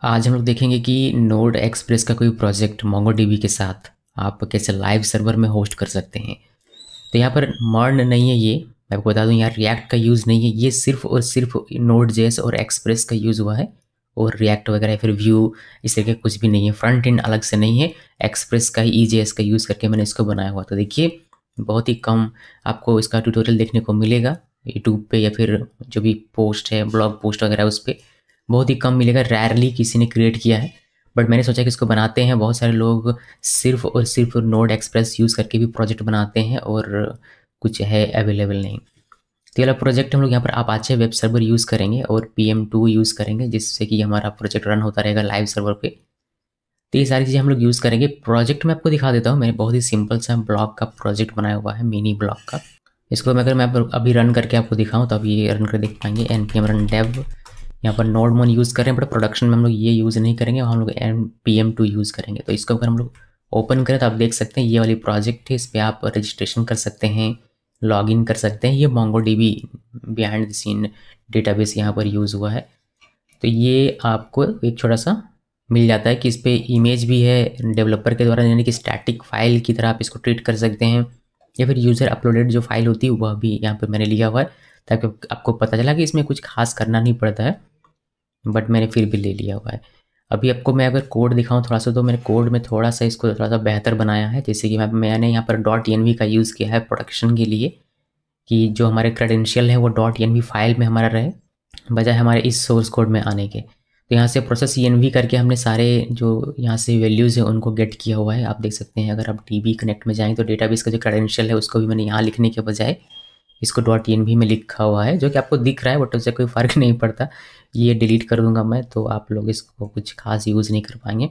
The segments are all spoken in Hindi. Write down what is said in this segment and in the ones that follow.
आज हम लोग देखेंगे कि नोड एक्सप्रेस का कोई प्रोजेक्ट मोंगोडीबी के साथ आप कैसे लाइव सर्वर में होस्ट कर सकते हैं। तो यहाँ पर मर्न नहीं है, ये मैं आपको बता दूँ, यहाँ रिएक्ट का यूज़ नहीं है, ये सिर्फ और सिर्फ नोड जेएस और एक्सप्रेस का यूज़ हुआ है। और रिएक्ट वगैरह या फिर व्यू इस तरह के कुछ भी नहीं है, फ्रंट एंड अलग से नहीं है, एक्सप्रेस का ही ईजेएस का यूज़ करके मैंने इसको बनाया हुआ। तो देखिए बहुत ही कम आपको इसका ट्यूटोरियल देखने को मिलेगा यूट्यूब पे या फिर जो भी पोस्ट है ब्लॉग पोस्ट वगैरह उस पर बहुत ही कम मिलेगा, रैरली किसी ने क्रिएट किया है। बट मैंने सोचा कि इसको बनाते हैं, बहुत सारे लोग सिर्फ और सिर्फ नोड एक्सप्रेस यूज़ करके भी प्रोजेक्ट बनाते हैं और कुछ है अवेलेबल नहीं। तो ये वाला प्रोजेक्ट हम लोग यहाँ पर अपाचे वेब सर्वर यूज़ करेंगे और PM2 यूज़ करेंगे, जिससे कि हमारा प्रोजेक्ट रन होता रहेगा लाइव सर्वर पे। तो ये सारी चीज़ें हम लोग यूज़ करेंगे। प्रोजेक्ट मैं आपको दिखा देता हूँ, मैंने बहुत ही सिंपल सा ब्लॉग का प्रोजेक्ट बनाया हुआ है, मिनी ब्लॉग का। इसको अगर मैं अभी रन करके आपको दिखाऊँ तो अभी ये रन कर देख पाएंगे। npm run dev, यहाँ पर नोड मोन यूज़ कर रहे हैं, बट प्रोडक्शन में हम लोग ये यूज़ नहीं करेंगे, हम लोग PM2 यूज़ करेंगे। तो इसको अगर हम लोग ओपन करें तो आप देख सकते हैं ये वाली प्रोजेक्ट है, इस पर आप रजिस्ट्रेशन कर सकते हैं, लॉगिन कर सकते हैं। ये MongoDB behind the scene database यहाँ पर यूज़ हुआ है। तो ये आपको एक छोटा सा मिल जाता है कि इस पर इमेज भी है डेवलपर के द्वारा, यानी कि स्टैटिक फाइल की तरह आप इसको ट्रीट कर सकते हैं, या फिर यूज़र अपलोडेड जो फाइल होती है वह भी यहाँ पर मैंने लिया हुआ है, ताकि आपको पता चला कि इसमें कुछ खास करना नहीं पड़ता है, बट मैंने फिर भी ले लिया हुआ है। अभी आपको मैं अगर कोड दिखाऊं थोड़ा सा, तो मैंने कोड में थोड़ा सा इसको थोड़ा सा बेहतर बनाया है। जैसे कि मैंने यहाँ पर .env का यूज़ किया है प्रोटेक्शन के लिए, कि जो हमारे क्रेडेंशियल है वो .env फाइल में हमारा रहे, बजाय हमारे इस सोर्स कोड में आने के। तो यहाँ से प्रोसेस env करके हमने सारे जो यहाँ से वैल्यूज़ हैं उनको गेट किया हुआ है। आप देख सकते हैं अगर आप DB कनेक्ट में जाएँ तो डेटाबेस का जो क्रेडेंशियल है उसको भी मैंने यहाँ लिखने के बजाय इसको .env में लिखा हुआ है, जो कि आपको दिख रहा है, बट उससे कोई फ़र्क नहीं पड़ता। ये डिलीट कर दूंगा मैं, तो आप लोग इसको कुछ खास यूज़ नहीं कर पाएंगे।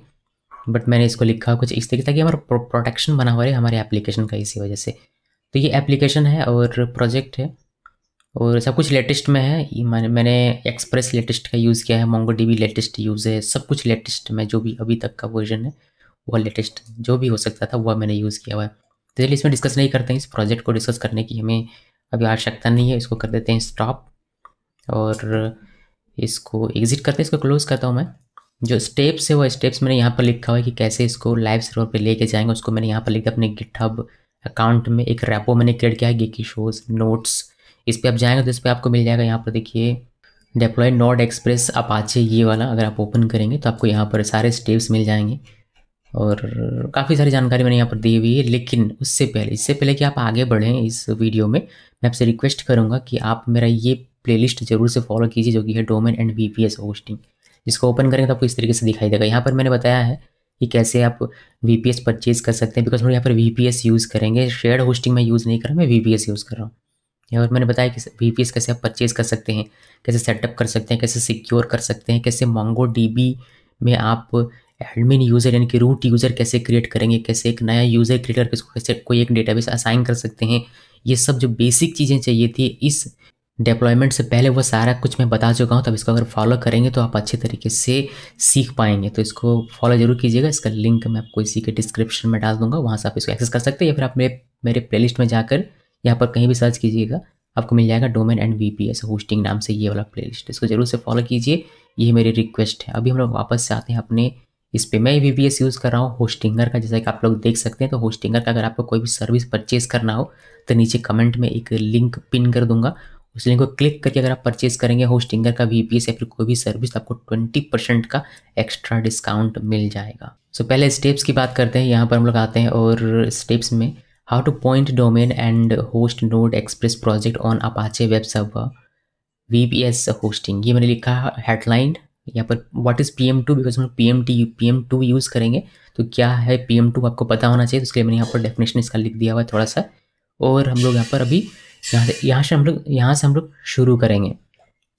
बट मैंने इसको लिखा कुछ इस तरीके, ताकि हमारा प्रोटेक्शन बना हुआ है हमारे एप्लीकेशन का, इसी वजह से। तो ये एप्लीकेशन है और प्रोजेक्ट है और सब कुछ लेटेस्ट में है। मैंने एक्सप्रेस लेटेस्ट का यूज़ किया है, MongoDB लेटेस्ट यूज़ है, सब कुछ लेटेस्ट में जो भी अभी तक का वर्जन है वह लेटेस्ट जो भी हो सकता था वह मैंने यूज़ किया हुआ है। तो चलिए इसमें डिस्कस नहीं करते हैं, इस प्रोजेक्ट को डिस्कस करने की हमें अभी आवश्यकता नहीं है। इसको कर देते हैं स्टॉप और इसको एग्जिट करते हैं, इसको क्लोज करता हूँ मैं। जो स्टेप्स है वो स्टेप्स मैंने यहाँ पर लिखा हुआ है कि कैसे इसको लाइव सर्वर पे लेके जाएंगे, उसको मैंने यहाँ पर लिखा अपने गिटहब अकाउंट में। एक रेपो मैंने क्रिएट किया है गिकी शोज नोट्स, इस पर आप जाएंगे तो इस पर आपको मिल जाएगा। यहाँ पर देखिए डिप्लॉय नोड एक्सप्रेस अपाचे, ये वाला अगर आप ओपन करेंगे तो आपको यहाँ पर सारे स्टेप्स मिल जाएंगे और काफ़ी सारी जानकारी मैंने यहाँ पर दी हुई है। लेकिन इससे पहले कि आप आगे बढ़ें इस वीडियो में, मैं आपसे रिक्वेस्ट करूँगा कि आप मेरा ये प्लेलिस्ट जरूर से फॉलो कीजिए, जो कि है डोमेन एंड VPS होस्टिंग। जिसको ओपन करेंगे तो आपको इस तरीके से दिखाई देगा। यहाँ पर मैंने बताया है कि कैसे आप VPS परचेज कर सकते हैं, बिकॉज हम यहाँ पर VPS यूज़ करेंगे, शेयर्ड होस्टिंग में यूज़ नहीं कर रहा, मैं VPS यूज़ कर रहा हूँ। यहाँ पर मैंने बताया कि VPS कैसे आप परचेज कर सकते हैं, कैसे सेटअप कर सकते हैं, कैसे सिक्योर कर सकते हैं, कैसे MongoDB में आप एडमिन यूज़र यानी कि रूट यूज़र कैसे क्रिएट करेंगे, कैसे एक नया यूज़र क्रिएट करके उसको कैसे कोई एक डेटाबेस असाइन कर सकते हैं। ये सब जो बेसिक चीज़ें चाहिए थी इस डिप्लॉयमेंट से पहले, वो सारा कुछ मैं बता चुका हूँ। तब इसको अगर फॉलो करेंगे तो आप अच्छे तरीके से सीख पाएंगे। तो इसको फॉलो जरूर कीजिएगा। इसका लिंक मैं आपको इसी के डिस्क्रिप्शन में डाल दूंगा, वहाँ से आप इसको एक्सेस कर सकते हैं, या फिर आप मेरे प्लेलिस्ट में जाकर यहाँ पर कहीं भी सर्च कीजिएगा, आपको मिल जाएगा डोमेन एंड VPS होस्टिंग नाम से ये वाला प्लेलिस्ट। इसको जरूर से फॉलो कीजिए, ये मेरी रिक्वेस्ट है। अभी हम लोग वापस से आते हैं अपने इस पे। मैं VPS यूज़ कर रहा हूँ होस्टिंगर का, जैसा कि आप लोग देख सकते हैं। तो होस्टिंगर का अगर आपको कोई भी सर्विस परचेज करना हो तो नीचे कमेंट में एक लिंक पिन कर दूंगा, उस लिंक को क्लिक करके अगर आप परचेज करेंगे होस्टिंगर का VPS या फिर कोई भी सर्विस, तो आपको 20% का एक्स्ट्रा डिस्काउंट मिल जाएगा। सो पहले स्टेप्स की बात करते हैं। यहाँ पर हम लोग आते हैं और स्टेप्स में how two point domain and host node express project on Apache web server VPS hosting, ये मैंने लिखा है हेडलाइन। यहाँ पर व्हाट इज़ PM2, बिकॉज हम लोग PM2 यूज़ करेंगे, तो क्या है PM2 आपको पता होना चाहिए। तो इसके लिए मैंने यहाँ पर डेफिनेशन इसका लिख दिया हुआ है थोड़ा सा। और हम लोग यहाँ पर अभी यहाँ से हम लोग शुरू करेंगे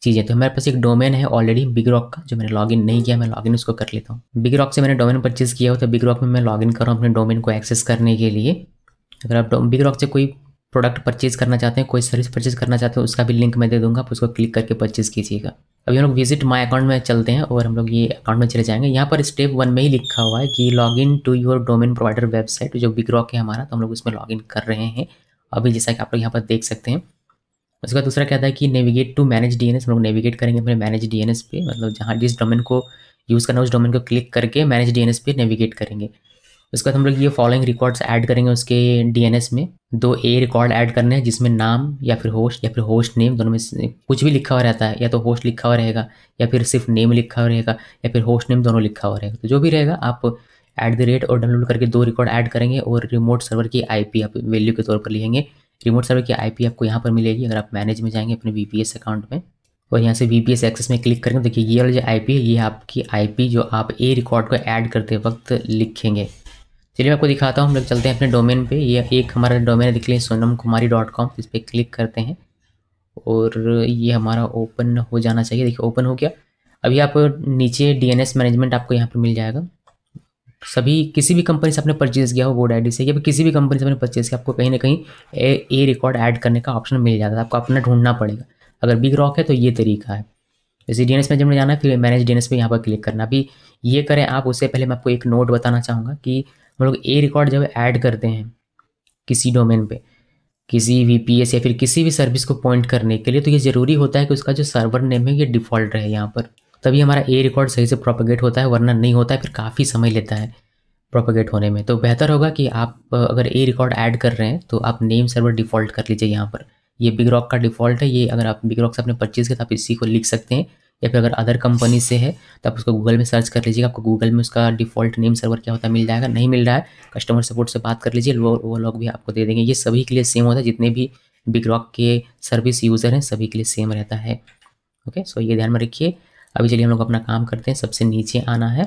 चीज़ें। तो हमारे पास एक डोमेन है ऑलरेडी बिग रॉक का, जो मैंने लॉगिन नहीं किया, मैं लॉगिन उसको कर लेता हूँ। बिग रॉक से मैंने डोमेन परचेज किया हो, तो बिग रॉक में मैं लॉगिन कर रहा हूँ अपने डोमेन को एक्सेस करने के लिए। अगर आप बिग रॉक से कोई प्रोडक्ट परचेज करना चाहते हैं, कोई सर्विस परचेज करना चाहते हैं, उसका भी लिंक मैं दे दूंगा, आप उसको क्लिक करके परचेज कीजिएगा। अभी हम लोग विजिट माई अकाउंट में चलते हैं और हम लोग ये अकाउंट में चले जाएंगे। यहाँ पर स्टेप 1 में ही लिखा हुआ है कि log in to your domain provider website, जो बिग रॉक है हमारा, तो हम लोग उसमें लॉग इन कर रहे हैं अभी, जैसा कि आप लोग यहाँ पर देख सकते हैं। उसका दूसरा क्या था कि नेविगेट टू मैनेज डीएनएस, हम लोग नेविगेट करेंगे अपने मैनेज डीएनएस पे, मतलब जहाँ जिस डोमेन को यूज़ करना है उस डोमेन को क्लिक करके मैनेज डीएनएस पे नेविगेट करेंगे। उसके बाद हम लोग ये फॉलोइंग रिकॉर्ड्स ऐड करेंगे उसके डीएनएस में। 2 ए रिकॉर्ड ऐड करने हैं जिसमें नाम या फिर होस्ट नेम, दोनों में से कुछ भी लिखा हुआ रहता है, या तो होस्ट लिखा हुआ रहेगा या फिर सिर्फ नेम लिखा हुआ रहेगा या फिर होस्ट नेम, दोनों लिखा हुआ रहेगा। तो जो भी रहेगा आप @ और डाउनलोड करके 2 रिकॉर्ड ऐड करेंगे और रिमोट सर्वर की आईपी आप वैल्यू के तौर पर लिखेंगे। रिमोट सर्वर की आईपी आपको यहाँ पर मिलेगी अगर आप मैनेज में जाएंगे अपने वीपीएस अकाउंट में और यहाँ से वीपीएस एक्सेस में क्लिक करेंगे। देखिए ये वाली जो आईपी है ये आपकी आईपी जो आप ए रिकॉर्ड को ऐड करते वक्त लिखेंगे। चलिए मैं आपको दिखाता हूँ। हम लोग चलते हैं अपने डोमेन पे। ये एक हमारा डोमेन है, देख लीजिए sonamkumari.com, इस पर क्लिक करते हैं और ये हमारा ओपन हो जाना चाहिए। देखिए ओपन हो गया। अभी आप नीचे डीएनएस मैनेजमेंट आपको यहाँ पर मिल जाएगा। सभी किसी भी कंपनी से आपने परचेज किया हो बोर्ड आईडी से या फिर किसी भी कंपनी से आपने परचेज किया, आपको कहीं ना कहीं ए रिकॉर्ड ऐड करने का ऑप्शन मिल जाता है, आपको अपना ढूंढना पड़ेगा। अगर बिग रॉक है तो ये तरीका है। जैसे डीएनएस मैनेजमेंट में जाना है, फिर मैनेज डीएनएस पे यहाँ पर क्लिक करना। अभी ये करें आप, उससे पहले मैं आपको एक नोट बताना चाहूँगा कि हम लोग ए रिकॉर्ड जब ऐड करते हैं किसी डोमेन पे, किसी वीपीएस या फिर किसी भी सर्विस को पॉइंट करने के लिए, तो ये ज़रूरी होता है कि उसका जो सर्वर नेम है ये डिफ़ॉल्ट रहे यहाँ पर, तभी हमारा ए रिकॉर्ड सही से प्रोपेगेट होता है, वरना नहीं होता है, फिर काफ़ी समय लेता है प्रोपेगेट होने में। तो बेहतर होगा कि आप अगर ए रिकॉर्ड ऐड कर रहे हैं तो आप नेम सर्वर डिफ़ॉल्ट कर लीजिए यहाँ पर। ये बिग रॉक का डिफ़ॉल्ट है, ये अगर आप बिग रॉक से आपने परचेज किया तो आप इसी को लिख सकते हैं, या फिर अगर अदर कंपनी से है तो आप उसको गूगल में सर्च कर लीजिएगा, आपको गूगल में उसका डिफ़ॉल्ट नेम सर्वर क्या होता है मिल जाएगा। नहीं मिल रहा है कस्टमर सपोर्ट से बात कर लीजिए, वो लोग भी आपको दे देंगे। ये सभी के लिए सेम होता है, जितने भी बिग रॉक के सर्विस यूज़र हैं सभी के लिए सेम रहता है। ओके, सो ये ध्यान में रखिए। अभी चलिए हम लोग अपना काम करते हैं। सबसे नीचे आना है,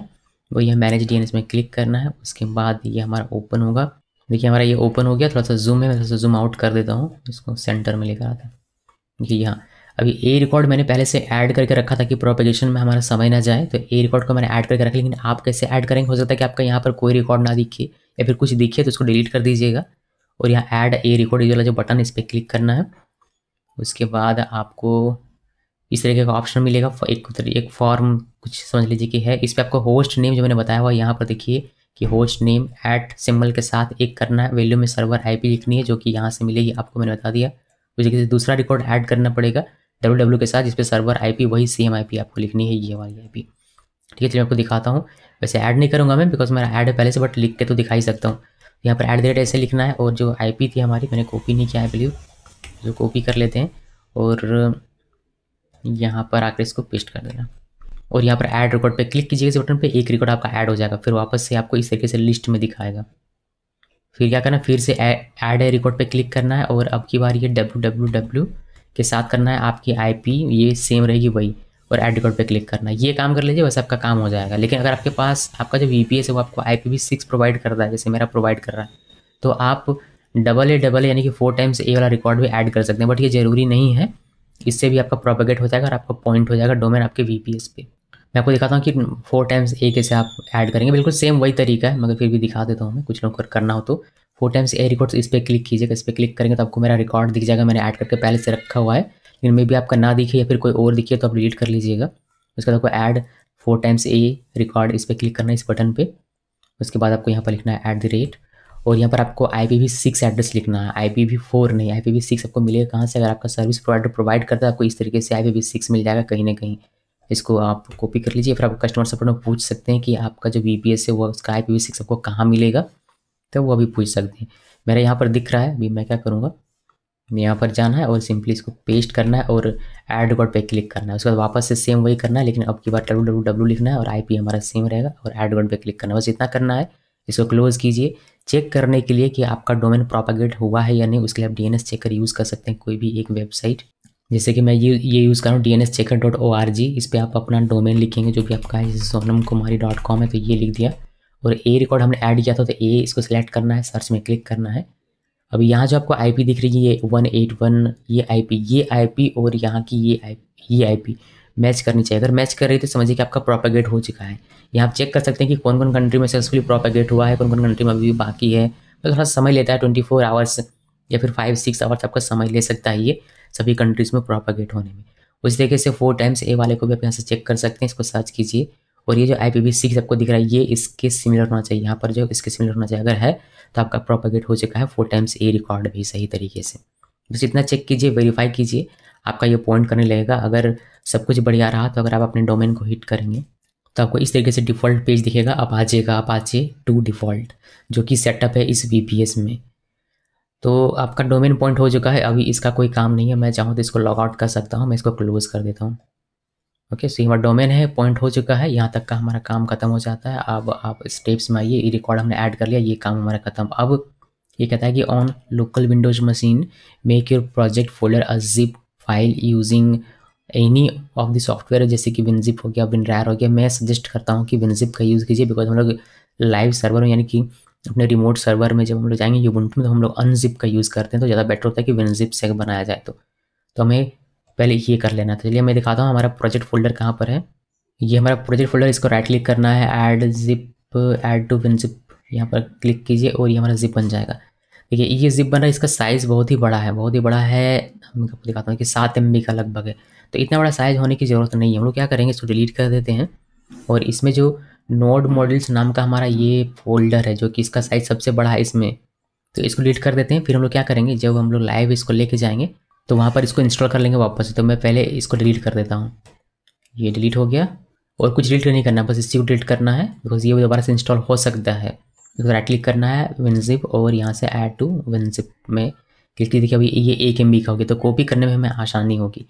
वो ये मैनेज डीएनएस में क्लिक करना है, उसके बाद ये हमारा ओपन होगा। देखिए हमारा ये ओपन हो गया। थोड़ा सा जूम है, मैं थोड़ा सा जूम आउट कर देता हूँ, इसको सेंटर में लेकर आता है। देखिए यहाँ अभी ए रिकॉर्ड मैंने पहले से ऐड करके रखा था कि प्रोपेगेशन में हमारा समय ना जाए, तो ए रिकॉर्ड को मैंने ऐड करके रखा। लेकिन आप कैसे ऐड करेंगे, हो सकता है कि आपका यहाँ पर कोई रिकॉर्ड ना दिखे या फिर कुछ दिखे तो उसको डिलीट कर दीजिएगा और यहाँ ऐड ए रिकॉर्ड ये वाला जो बटन इस पर क्लिक करना है। उसके बाद आपको इस तरीके का ऑप्शन मिलेगा, एक फॉर्म कुछ समझ लीजिए कि है। इस पर आपको होस्ट नेम जो मैंने बताया हुआ यहाँ पर देखिए कि होस्ट नेम @ के साथ एक करना है, वैल्यू में सर्वर आईपी लिखनी है जो कि यहाँ से मिलेगी, आपको मैंने बता दिया। उस जगह से दूसरा रिकॉर्ड ऐड करना पड़ेगा www के साथ, जिस पे सर्वर आईपी वही सेम आईपी आपको लिखनी है, ये वाली आईपी। ठीक है, चलिए आपको दिखाता हूँ। वैसे ऐड नहीं करूँगा मैं बिकॉज मेरा ऐड है पहले से, बट लिख के तो दिखा ही सकता हूँ। यहाँ पर @ ऐसे लिखना है और जो आईपी थी हमारी, मैंने कॉपी नहीं किया है बिलीव, जो कॉपी कर लेते हैं और यहाँ पर आकर इसको पेस्ट कर देना और यहाँ पर ऐड रिकॉर्ड पे क्लिक कीजिएगा। इस बटन पे एक रिकॉर्ड आपका ऐड हो जाएगा, फिर वापस से आपको इस तरीके से लिस्ट में दिखाएगा। फिर क्या करना है, फिर से ऐड ए रिकॉर्ड पे क्लिक करना है और अब की बार ये www के साथ करना है, आपकी आईपी ये सेम रहेगी वही, और ऐड रिकॉर्ड पे क्लिक करना है। ये काम कर लीजिए, वैसे आपका काम हो जाएगा। लेकिन अगर आपके पास आपका जो वीपीएस है वो आपको IPv6 प्रोवाइड करता है, जैसे मेरा प्रोवाइड कर रहा है, तो आप AA यानी कि 4 टाइम्स ए वाला रिकॉर्ड भी ऐड कर सकते हैं, बट ये ज़रूरी नहीं है। इससे भी आपका प्रोपेगेट हो जाएगा और आपका पॉइंट हो जाएगा डोमेन आपके वीपीएस पे। मैं आपको दिखाता हूँ कि 4 टाइम्स ए कैसे आप ऐड करेंगे। बिल्कुल सेम वही तरीका है, मगर फिर भी दिखा देता हूँ मैं, कुछ लोग करना हो तो 4 टाइम्स ए रिकॉर्ड इस पर क्लिक कीजिएगा। इस पर क्लिक करेंगे तो आपको मेरा रिकॉर्ड दिख जाएगा, मैंने ऐड करके पहले से रखा हुआ है। लेकिन मे भी आपका ना दिखे या फिर कोई और दिखे तो आप डिलीट कर लीजिएगा। उसके बाद आपको ऐड 4 टाइम्स ए रिकॉर्ड इस पर क्लिक करना है, इस बटन पे। उसके बाद आपको यहाँ पर लिखना है @ और यहाँ पर आपको IPv6 एड्रेस लिखना है, IPv4 नहीं। IPv6 आपको मिलेगा कहाँ से, अगर आपका सर्विस प्रोवाइडर प्रोवाइड करता है आपको इस तरीके से IPv6 मिल जाएगा कहीं ना कहीं। इसको आप कॉपी कर लीजिए, फिर आप कस्टमर सपोर्ट में पूछ सकते हैं कि आपका जो VPS है वो उसका IPv6 आपको कहाँ मिलेगा, तो वो अभी पूछ सकते हैं। मेरा यहाँ पर दिख रहा है, अभी मैं क्या करूँगा, यहाँ पर जाना है और सिंपली इसको पेस्ट करना है और ऐड रिकॉर्ड पे क्लिक करना है। उसके बाद वापस से सेम वही करना है, लेकिन अब की बार www लिखना है और IP हमारा सेम रहेगा और ऐड रिकॉर्ड पे क्लिक करना है। बस इतना करना है। इसको क्लोज कीजिए। चेक करने के लिए कि आपका डोमेन प्रोपेगेट हुआ है या नहीं, उसके लिए आप DNS चेकर यूज़ कर सकते हैं, कोई भी एक वेबसाइट। जैसे कि मैं ये यूज़ कर रहा हूँ DNSchecker.org। इस पर आप अपना डोमेन लिखेंगे जो भी आपका है, जैसे sonamkumari.com है तो ये लिख दिया। और ए रिकॉर्ड हमने ऐड किया था तो ए इसको सिलेक्ट करना है, सर्च में क्लिक करना है। अभी यहाँ जो आपको IP दिख रही है ये 181 ये IP और यहाँ की ये IP मैच करनी चाहिए। अगर मैच कर रही है तो समझिए कि आपका प्रोपेगेट हो चुका है। यहाँ आप चेक कर सकते हैं कि कौन कौन कंट्री में सक्सेसफुली प्रोपेगेट हुआ है, कौन कौन कंट्री में अभी भी बाकी है। तो थोड़ा समय लेता है, 24 आवर्स या फिर 5-6 आवर्स आपका समय ले सकता है ये सभी कंट्रीज़ में प्रोपेगेट होने में। उस तरीके से 4 टाइम्स ए वाले को भी आप यहाँ से चेक कर सकते हैं। इसको सर्च कीजिए और ये जो IPv6 आपको दिख रहा है ये इसके सिमिलर होना चाहिए, यहाँ पर जो इसके सिमिलर होना चाहिए। अगर है तो आपका प्रोपेगेट हो चुका है 4 टाइम्स ए रिकॉर्ड भी सही तरीके से। बस इतना चेक कीजिए, वेरीफाई कीजिए, आपका ये पॉइंट करने लगेगा। अगर सब कुछ बढ़िया रहा तो अगर आप अपने डोमेन को हिट करेंगे तो आपको इस तरीके से डिफ़ॉल्ट पेज दिखेगा अपाचे का, अपाचे 2 डिफ़ॉल्ट, जो कि सेटअप है इस वीपीएस में। तो आपका डोमेन पॉइंट हो चुका है, अभी इसका कोई काम नहीं है। मैं चाहूँ तो इसको लॉग आउट कर सकता हूँ, मैं इसको क्लोज़ कर देता हूँ। ओके, सो हमारा डोमेन है, पॉइंट हो चुका है, यहाँ तक का हमारा काम खत्म हो जाता है। अब आप स्टेप्स में आइए, ये रिकॉर्ड हमने ऐड कर लिया, ये काम हमारा खत्म। अब ये कहता है कि on local Windows machine make your project folder a zip file using any of the software, जैसे कि विनजिप हो गया, विनरैर हो गया। मैं सजेस्ट करता हूँ कि विनजिप का यूज़ कीजिए, बिकॉज हम लोग लाइव सर्वर में, यानी कि अपने रिमोट सर्वर में जब हम लोग जाएंगे यूबुंटू में, तो हम लोग अनजिप का यूज़ करते हैं, तो ज़्यादा बेटर होता है कि विनजिप से बनाया जाए। तो हमें पहले ये कर लेना था। चलिए मैं दिखाता हूँ हमारा प्रोजेक्ट फोल्डर कहाँ पर है। ये हमारा प्रोजेक्ट फोल्डर, इसको राइट क्लिक करना है, add zip, add to WinZip, यहाँ पर क्लिक कीजिए और ये हमारा जिप बन जाएगा। देखिए ये जिप बन रहा है, इसका साइज़ बहुत ही बड़ा है, बहुत ही बड़ा है। मैं आपको दिखाता हूँ कि 7 MB का लगभग है। तो इतना बड़ा साइज़ होने की ज़रूरत नहीं है। हम लोग क्या करेंगे, इसको डिलीट कर देते हैं और इसमें जो नोड मॉडल्स नाम का हमारा ये फोल्डर है, जो कि इसका साइज़ सबसे बड़ा है इसमें, तो इसको डिलीट कर देते हैं। फिर हम लोग क्या करेंगे, जब हम लोग लाइव इसको लेके जाएंगे तो वहाँ पर इसको इंस्टॉल कर लेंगे वापस से। तो मैं पहले इसको डिलीट कर देता हूँ, ये डिलीट हो गया। और कुछ डिलीट नहीं करना, बस इसी को डिलीट करना है, बिकॉज ये दोबारा से इंस्टॉल हो सकता है। तो राइट क्लिक करना है विनजिप और यहाँ से ऐड टू विनजिप में क्लिक कीजिए। देखिए अभी ये 1 MB का होगी, तो कॉपी करने में हमें आसानी होगी।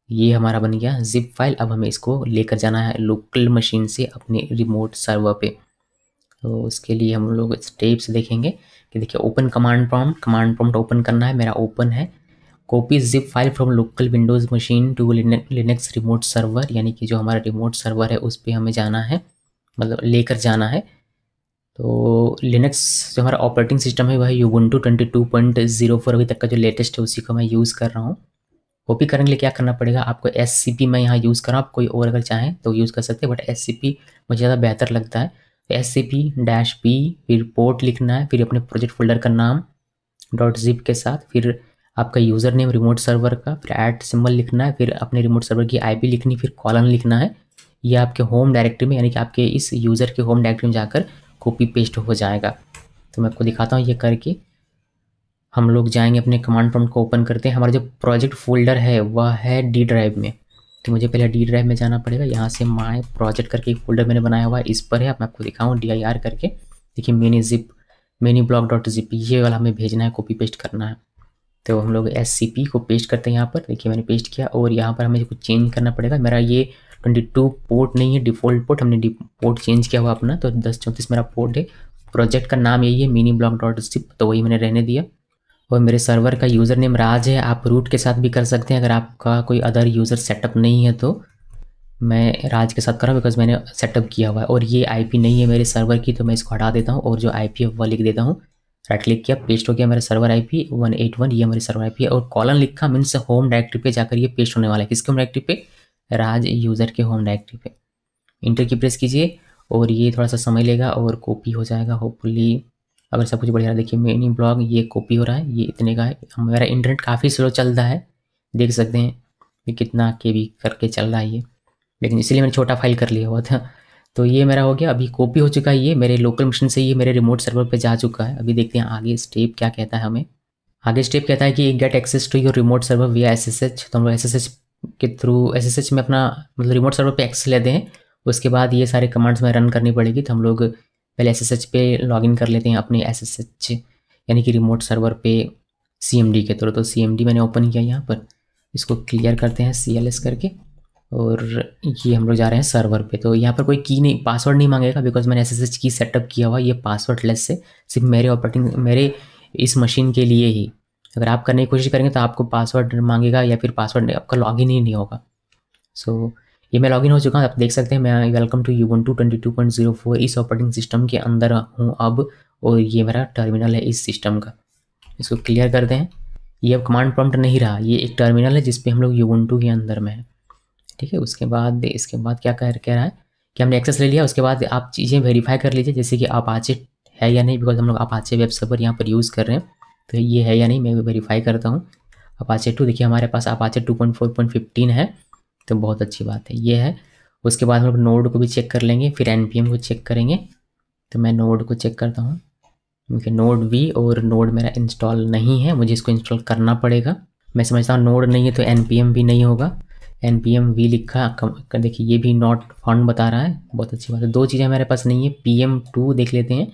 ये हमारा बन गया जिप फाइल। अब हमें इसको लेकर जाना है लोकल मशीन से अपने रिमोट सर्वर पे। तो उसके लिए हम लोग स्टेप्स देखेंगे कि देखिए ओपन कमांड प्रॉम्प्ट ओपन करना है, मेरा ओपन है। Copy zip file from local Windows machine to Linux remote server, यानी कि जो हमारा रिमोट सर्वर है उस पर हमें जाना है, मतलब लेकर जाना है। तो लिनक्स जो हमारा ऑपरेटिंग सिस्टम है वह यूबुंटू 22.04 अभी तक का जो लेटेस्ट है उसी को मैं यूज़ कर रहा हूँ। कॉपी करने के लिए क्या करना पड़ेगा आपको, SCP मैं यहाँ यूज़ कर रहा हूँ, आप कोई और अगर चाहें तो यूज़ कर सकते हैं, बट SCP मुझे ज़्यादा बेहतर लगता है। तो SCP-P, फिर पोर्ट लिखना है, फिर अपने प्रोजेक्ट फोल्डर का नाम .zip के साथ, फिर आपका यूज़र नेम रिमोट सर्वर का, फिर ऐट सिंबल लिखना है, फिर अपने रिमोट सर्वर की IP लिखनी, फिर कॉलन लिखना है। ये आपके होम डायरेक्टरी में, यानी कि आपके इस यूज़र के होम डायरेक्टरी में जाकर कॉपी पेस्ट हो जाएगा। तो मैं आपको दिखाता हूँ ये करके। हम लोग जाएंगे अपने कमांड प्रॉम्प्ट को ओपन करते हैं। हमारा जो प्रोजेक्ट फोल्डर है वह है D ड्राइव में, तो मुझे पहले D ड्राइव में जाना पड़ेगा। यहाँ से माय प्रोजेक्ट करके एक फोल्डर मैंने बनाया हुआ है, इस पर है। अब मैं आपको दिखाऊँ DIR करके, देखिए मिनी ब्लॉक.zip, ये वाला हमें भेजना है, कॉपी पेस्ट करना है। तो हम लोग SCP को पेस्ट करते हैं यहाँ पर, देखिए मैंने पेस्ट किया। और यहाँ पर हमें कुछ चेंज करना पड़ेगा। मेरा ये 22 पोर्ट नहीं है, डिफ़ॉल्ट पोर्ट, हमने पोर्ट चेंज किया हुआ अपना, तो 1034 मेरा पोर्ट है। प्रोजेक्ट का नाम यही है मिनी ब्लॉक.zip, तो वही मैंने रहने दिया। और मेरे सर्वर का यूज़र नेम राज है, आप रूट के साथ भी कर सकते हैं अगर आपका कोई अदर यूज़र सेटअप नहीं है। तो मैं राज के साथ कर रहा हूँ बिकॉज मैंने सेटअप किया हुआ है। और ये IP नहीं है मेरे सर्वर की, तो मैं इसको हटा देता हूँ और जो IP है वह लिख देता हूँ। राइट क्लिक किया, पेस्ट हो गया मेरा सर्वर IP 181, ये मेरी सर्वर IP है। और कॉलन लिखा मीन्स होम डायरेक्टरी पे जाकर ये पेस्ट होने वाला है। किसके होम डायरेक्टरी पे, राज यूज़र के होम डायरेक्टरी पे। इंटर की प्रेस कीजिए और ये थोड़ा सा समय लेगा और कॉपी हो जाएगा होपफुली, अगर सब कुछ बढ़िया। देखिए मिनी ब्लॉग ये कॉपी हो रहा है, ये इतने का है। मेरा इंटरनेट काफ़ी स्लो चलता है, देख सकते हैं कि कितना KB करके चल रहा है ये, लेकिन इसीलिए मैंने छोटा फाइल कर लिया हुआ था। तो ये मेरा हो गया, अभी कॉपी हो चुका है ये मेरे लोकल मशीन से, ये मेरे रिमोट सर्वर पे जा चुका है। अभी देखते हैं आगे स्टेप क्या कहता है हमें। आगे स्टेप कहता है कि get access to your remote server via SSH। तो हम लोग SSH के थ्रू SSH में अपना मतलब रिमोट सर्वर पे एक्सेस लेते हैं। उसके बाद ये सारे कमांड्स में रन करनी पड़ेगी। तो हम लोग पहले SSH पे लॉगिन कर लेते हैं अपने SSH, यानी कि रिमोट सर्वर पे CMD के थ्रू। तो CMD मैंने ओपन किया यहाँ पर, इसको क्लियर करते हैं CLS करके। और ये हम लोग जा रहे हैं सर्वर पे। तो यहाँ पर कोई की नहीं, पासवर्ड नहीं मांगेगा बिकॉज मैंने SSH की सेटअप किया हुआ। ये पासवर्ड लेस है, सिर्फ मेरे इस मशीन के लिए ही। अगर आप करने की कोशिश करेंगे तो आपको पासवर्ड मांगेगा या फिर पासवर्ड आपका लॉगिन ही नहीं होगा। सो ये मैं लॉगिन हो चुका हूँ, आप देख सकते हैं। मैं वेलकम टू यूबुंटू 22.04 इस ऑपरेटिंग सिस्टम के अंदर हूँ अब, और ये मेरा टर्मिनल है इस सिस्टम का। इसको क्लियर करते हैं। ये अब कमांड प्रॉम्प्ट नहीं रहा, ये एक टर्मिनल है जिसपे हम लोग यूबुंटू के अंदर में है, ठीक है। उसके बाद क्या कह रहा है कि हमने एक्सेस ले लिया। उसके बाद आप चीज़ें वेरीफाई कर लीजिए, जैसे कि अपाचे है या नहीं, बिकॉज हम लोग अपाचे वेब सर्वर यहाँ पर यूज़ कर रहे हैं। तो ये है या नहीं मैं वेरीफाई करता हूँ। अपाचे 2, देखिए हमारे पास अपाचे 2.4.15 है, तो बहुत अच्छी बात है, ये है। उसके बाद हम लोग नोड को भी चेक कर लेंगे, फिर NPM को चेक करेंगे। तो मैं नोड को चेक करता हूँ, क्योंकि नोड वी और नोड मेरा इंस्टॉल नहीं है, मुझे इसको इंस्टॉल करना पड़ेगा। मैं समझता हूँ नोड नहीं है तो npm भी नहीं होगा। npm v लिखा, देखिए ये भी नॉट फाउंड बता रहा है, बहुत अच्छी बात है। दो चीज़ें हमारे पास नहीं है, pm2 देख लेते हैं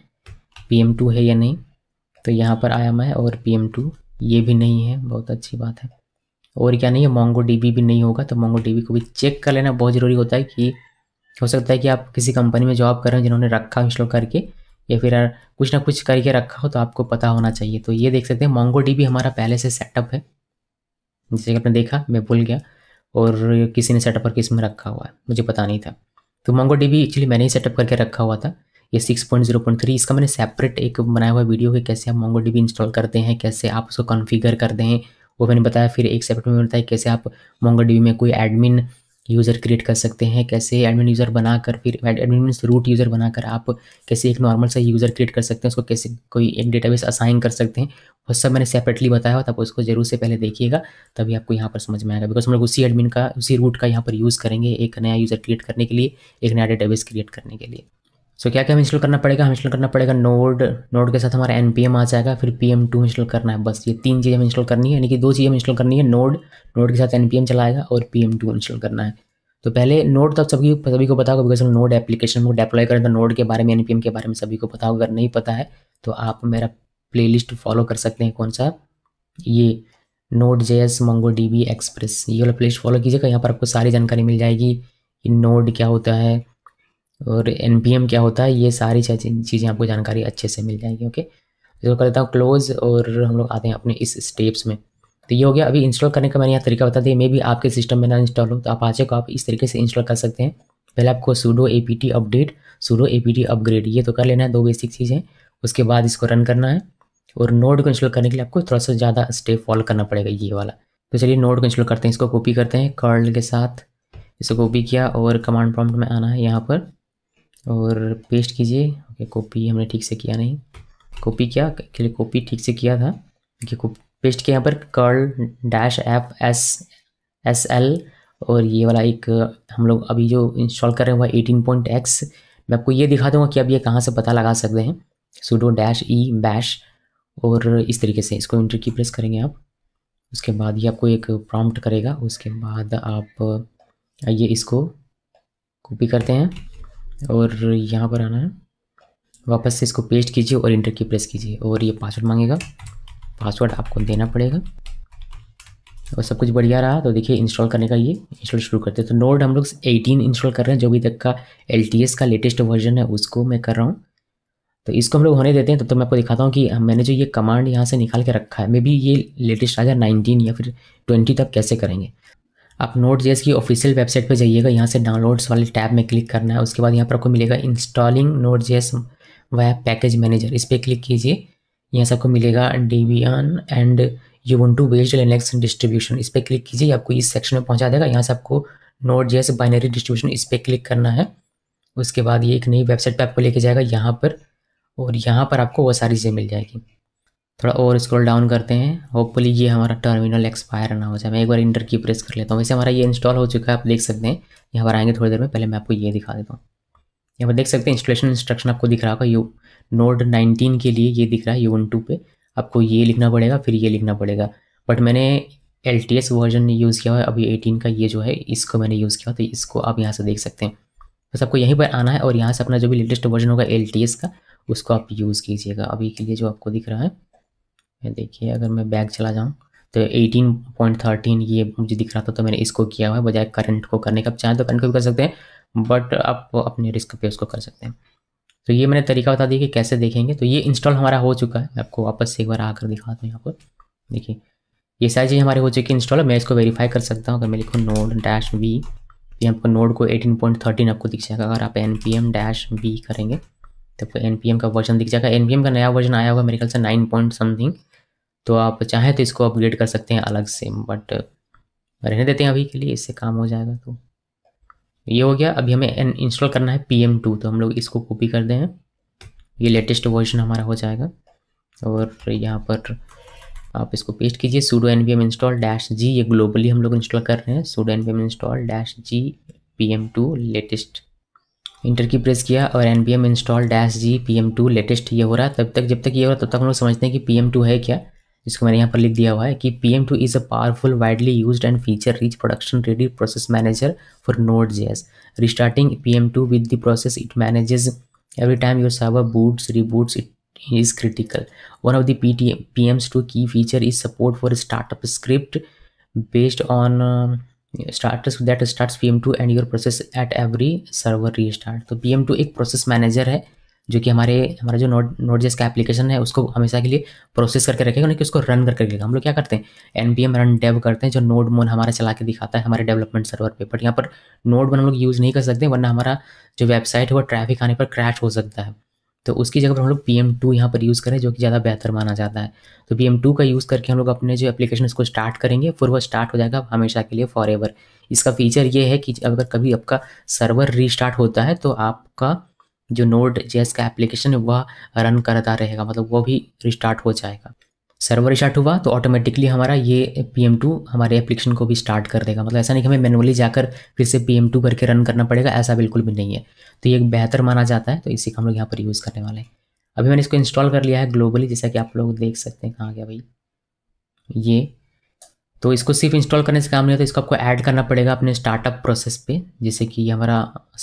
pm2 है या नहीं। तो यहाँ पर आया मैं, और pm2 ये भी नहीं है, बहुत अच्छी बात है। और क्या नहीं है, MongoDB भी नहीं होगा। तो MongoDB को भी चेक कर लेना बहुत ज़रूरी होता है, कि हो सकता है कि आप किसी कंपनी में जॉब कर रहे हो जिन्होंने रखा इंस्टॉल करके, या फिर कुछ ना कुछ करके रखा हो, तो आपको पता होना चाहिए। तो ये देख सकते हैं MongoDB हमारा पहले से सेटअप है, जैसे कि आपने देखा, मैं भूल गया, और किसी ने सेटअप करके इसमें रखा हुआ है, मुझे पता नहीं था। तो MongoDB एक्चुअली मैंने ही सेटअप करके रखा हुआ था। ये 6.0.3, इसका मैंने सेपरेट एक बनाया हुआ वीडियो कि कैसे आप MongoDB इंस्टॉल करते हैं, कैसे आप उसको कॉन्फ़िगर करते हैं, वो मैंने बताया। फिर एक सेपरेट में बताया कैसे आप MongoDB में कोई एडमिन यूज़र क्रिएट कर सकते हैं, कैसे एडमिन यूज़र बनाकर, फिर एडमिन मीन्स रूट यूज़र बनाकर आप कैसे एक नॉर्मल सा यूज़र क्रिएट कर सकते हैं, उसको कैसे कोई एक डेटाबेस असाइन कर सकते हैं, वो सब मैंने सेपरेटली बताया हो। तब उसको जरूर से पहले देखिएगा, तभी आपको यहाँ पर समझ में आएगा। बिकॉज हम लोग उसी एडमिन का, उसी रूट का यहाँ पर यूज़ करेंगे एक नया यूज़र क्रिएट करने के लिए, एक नया डेटाबेस क्रिएट करने के लिए। सो क्या क्या हमें इंस्टॉल करना पड़ेगा, हमें इंस्टॉल करना पड़ेगा नोड के साथ हमारा npm आ जाएगा, फिर pm2 इंस्टॉल करना है। बस ये 3 चीज़ें हमें इंस्टॉल करनी है, यानी कि 2 चीज़ें हमें इंस्टॉल करनी है, नोड के साथ npm चलाएगा, और pm2 इंस्टॉल करना है। तो पहले नोड तब सभी को पता होगा, बिकॉज हम नोड एप्लीकेशन को डेप्लॉय करें तो नोड के बारे में, npm के बारे में सभी को पता होगा। अगर नहीं पता है तो आप मेरा प्लेलिस्ट फॉलो कर सकते हैं, कौन सा, ये Node.js MongoDB एक्सप्रेस, ये वाला प्लेलिस्ट फॉलो कीजिएगा। यहाँ पर आपको सारी जानकारी मिल जाएगी कि नोड क्या होता है और npm क्या होता है, ये सारी चीज़ें आपको जानकारी अच्छे से मिल जाएगी। ओके, इसको कर देता हूँ क्लोज, और हम लोग आते हैं अपने इस स्टेप्स में। तो ये हो गया। अभी इंस्टॉल करने का मैंने यहाँ तरीका बता दिया, मे भी आपके सिस्टम में ना इंस्टॉल हो, तो अपाचे को आप इस तरीके से इंस्टॉल कर सकते हैं। पहले आपको sudo apt update, sudo apt upgrade, ये तो कर लेना है, 2 बेसिक चीज़ें। उसके बाद इसको रन करना है, और नोड को इंस्टॉल करने के लिए आपको थोड़ा सा ज़्यादा स्टेप फॉलो करना पड़ेगा, ये वाला। तो चलिए नोड को इंस्टॉल करते हैं, इसको कॉपी करते हैं कर्ल के साथ, इसको कॉपी किया और कमांड प्रॉम्प्ट में आना है यहाँ पर और पेस्ट कीजिए। ओके, कॉपी हमने ठीक से किया नहीं, कॉपी किया के लिए कॉपी ठीक से किया था, देखिए पेस्ट किया यहाँ पर curl-fsl, और ये वाला एक हम लोग अभी जो इंस्टॉल कर रहे हैं वह 18.x। मैं आपको ये दिखा दूंगा कि अब ये कहाँ से पता लगा सकते हैं, sudo-e bash, और इस तरीके से इसको इंटर की प्रेस करेंगे आप। उसके बाद ये आपको एक प्रॉम्प्ट करेगा, उसके बाद आप ये इसको कॉपी करते हैं और यहाँ पर आना है, वापस से इसको पेस्ट कीजिए और इंटर की प्रेस कीजिए, और ये पासवर्ड मांगेगा, पासवर्ड आपको देना पड़ेगा। और सब कुछ बढ़िया रहा तो देखिए इंस्टॉल करने का, ये इंस्टॉल शुरू करते हैं। तो नोड हम लोग 18 इंस्टॉल कर रहे हैं, जो अभी तक का LTS का लेटेस्ट वर्जन है उसको मैं कर रहा हूँ। तो इसको हम लोग होने देते हैं। तो मैं आपको दिखाता हूँ कि मैंने जो ये कमांड यहाँ से निकाल के रखा है, मे बी ये लेटेस्ट आ जाए 19 या फिर 20 तक कैसे करेंगे। आप Node.js की ऑफिशियल वेबसाइट पे जाइएगा, यहाँ से डाउनलोड्स वाले टैब में क्लिक करना है। उसके बाद यहाँ पर आपको मिलेगा installing Node.js via package manager, इस पर क्लिक कीजिए। यहाँ से आपको मिलेगा Debian and Ubuntu based Linux distribution, इस पर क्लिक कीजिए, आपको इस सेक्शन में पहुँचा देगा। यहाँ से आपको Node.js बाइनरी डिस्ट्रीब्यूशन, इस पर क्लिक करना है। उसके बाद ये एक नई वेबसाइट पर आपको लेके जाएगा यहाँ पर, और यहाँ पर आपको वो सारी चीज़ें मिल जाएगी। थोड़ा और स्क्रॉल डाउन करते हैं, होपफुली ये हमारा टर्मिनल एक्सपायर ना हो जाए। मैं एक बार इंटर की प्रेस कर लेता हूँ। वैसे हमारा ये इंस्टॉल हो चुका है, आप देख सकते हैं। यहाँ पर आएंगे थोड़ी देर में, पहले मैं आपको ये दिखा देता हूँ। यहाँ पर देख सकते हैं इंस्टॉलेशन इंस्ट्रक्शन आपको दिख रहा होगा, नोड 19 के लिए ये दिख रहा है Ubuntu पे। आपको ये लिखना पड़ेगा, फिर ये लिखना पड़ेगा, बट मैंने LTS वर्जन यूज़ किया हुआ है अभी 18 का, ये जो है इसको मैंने यूज़ किया, तो इसको आप यहाँ से देख सकते हैं। बस आपको यहीं पर आना है और यहाँ से अपना जो भी लेटेस्ट वर्जन होगा LTS का, उसको आप यूज़ कीजिएगा। अभी के लिए जो आपको दिख रहा है, देखिए अगर मैं बैक चला जाऊँ तो 18.13 ये मुझे दिख रहा था, तो मैंने इसको किया हुआ है बजाय करंट को करने का। आप चाहें तो करंट को भी कर सकते हैं, बट आप अपने रिस्क पे उसको कर सकते हैं। तो ये मैंने तरीका बता दिया कि कैसे देखेंगे। तो ये इंस्टॉल हमारा हो चुका है, मैं आपको वापस से एक बार आकर दिखाता हूँ। यहाँ पर देखिए ये सारी चीज़ें हमारे हो चुकी है इंस्टॉल। मैं इसको वेरीफाई कर सकता हूँ। अगर मैं लिखूँ node-v, ये आपको नोड को 18.13 आपको दिख जाएगा। अगर आप npm-v करेंगे तो आपको npm का वर्जन दिख जाएगा। npm का नया वर्जन आया हुआ मेरे ख्याल से 9 पॉइंट समथिंग, तो आप चाहें तो इसको अपग्रेड कर सकते हैं अलग से, बट रहने देते हैं अभी के लिए, इससे काम हो जाएगा। तो ये हो गया। अभी हमें इंस्टॉल करना है pm2, तो हम लोग इसको कॉपी कर दें, ये लेटेस्ट वर्जन हमारा हो जाएगा। और यहाँ पर आप इसको पेस्ट कीजिए, sudo npm install -g, ये ग्लोबली हम लोग इंस्टॉल कर रहे हैं, sudo npm install -g pm2 latest, inter key press किया और npm install -g pm2 latest ये हो रहा है। तब तक जब तक ये हो रहा है तब तक हम लोग समझते हैं कि pm2 है क्या, जिसको मैंने यहाँ पर लिख दिया हुआ है कि pm2 is a powerful widely used and feature rich production ready process manager for Node.js। Restarting pm2 with the process it manages every time your server boots reboots it is critical. One of the pms2 key feature is support for a startup script based on starters that starts pm2 and your process at every server restart। तो pm2 एक प्रोसेस मैनेजर है जो कि हमारा जो Node.js का एप्लीकेशन है उसको हमेशा के लिए प्रोसेस करके रखेगा, नहीं कि उसको रन करके रखेगा। हम लोग क्या करते हैं, npm रन डेव करते हैं जो नोड मोन हमारा चला के दिखाता है हमारे डेवलपमेंट सर्वर पे। बट यहाँ पर नोड मोन हम लोग यूज़ नहीं कर सकते वरना हमारा जो वेबसाइट है वो ट्रैफिक आने पर क्रैश हो सकता है। तो उसकी जगह पर हम लोग pm2 यहाँ पर यूज़ करें जो कि ज़्यादा बेहतर माना जाता है। तो pm2 का यूज़ करके हम लोग अपने जो एप्लीकेशन उसको स्टार्ट करेंगे, फिर वो स्टार्ट हो जाएगा हमेशा के लिए फॉर एवर। इसका फीचर ये है कि अगर कभी आपका सर्वर रीस्टार्ट होता है तो आपका जो Node.js का एप्लीकेशन है वह रन करता रहेगा, मतलब वो भी रिस्टार्ट हो जाएगा। सर्वर रिस्टार्ट हुआ तो ऑटोमेटिकली हमारा ये pm2 हमारे एप्लीकेशन को भी स्टार्ट कर देगा। मतलब ऐसा नहीं कि हमें मैनुअली जाकर फिर से pm2 करके रन करना पड़ेगा, ऐसा बिल्कुल भी नहीं है। तो ये बेहतर माना जाता है, तो इसी का हम लोग यहाँ पर यूज़ करने वाले हैं। अभी मैंने इसको इंस्टॉल कर लिया है ग्लोबली, जैसा कि आप लोग देख सकते हैं। कहाँ गया भाई ये, तो इसको सिर्फ इंस्टॉल करने से काम नहीं होता, इसको आपको ऐड करना पड़ेगा अपने स्टार्टअप प्रोसेस पे, जैसे कि हमारा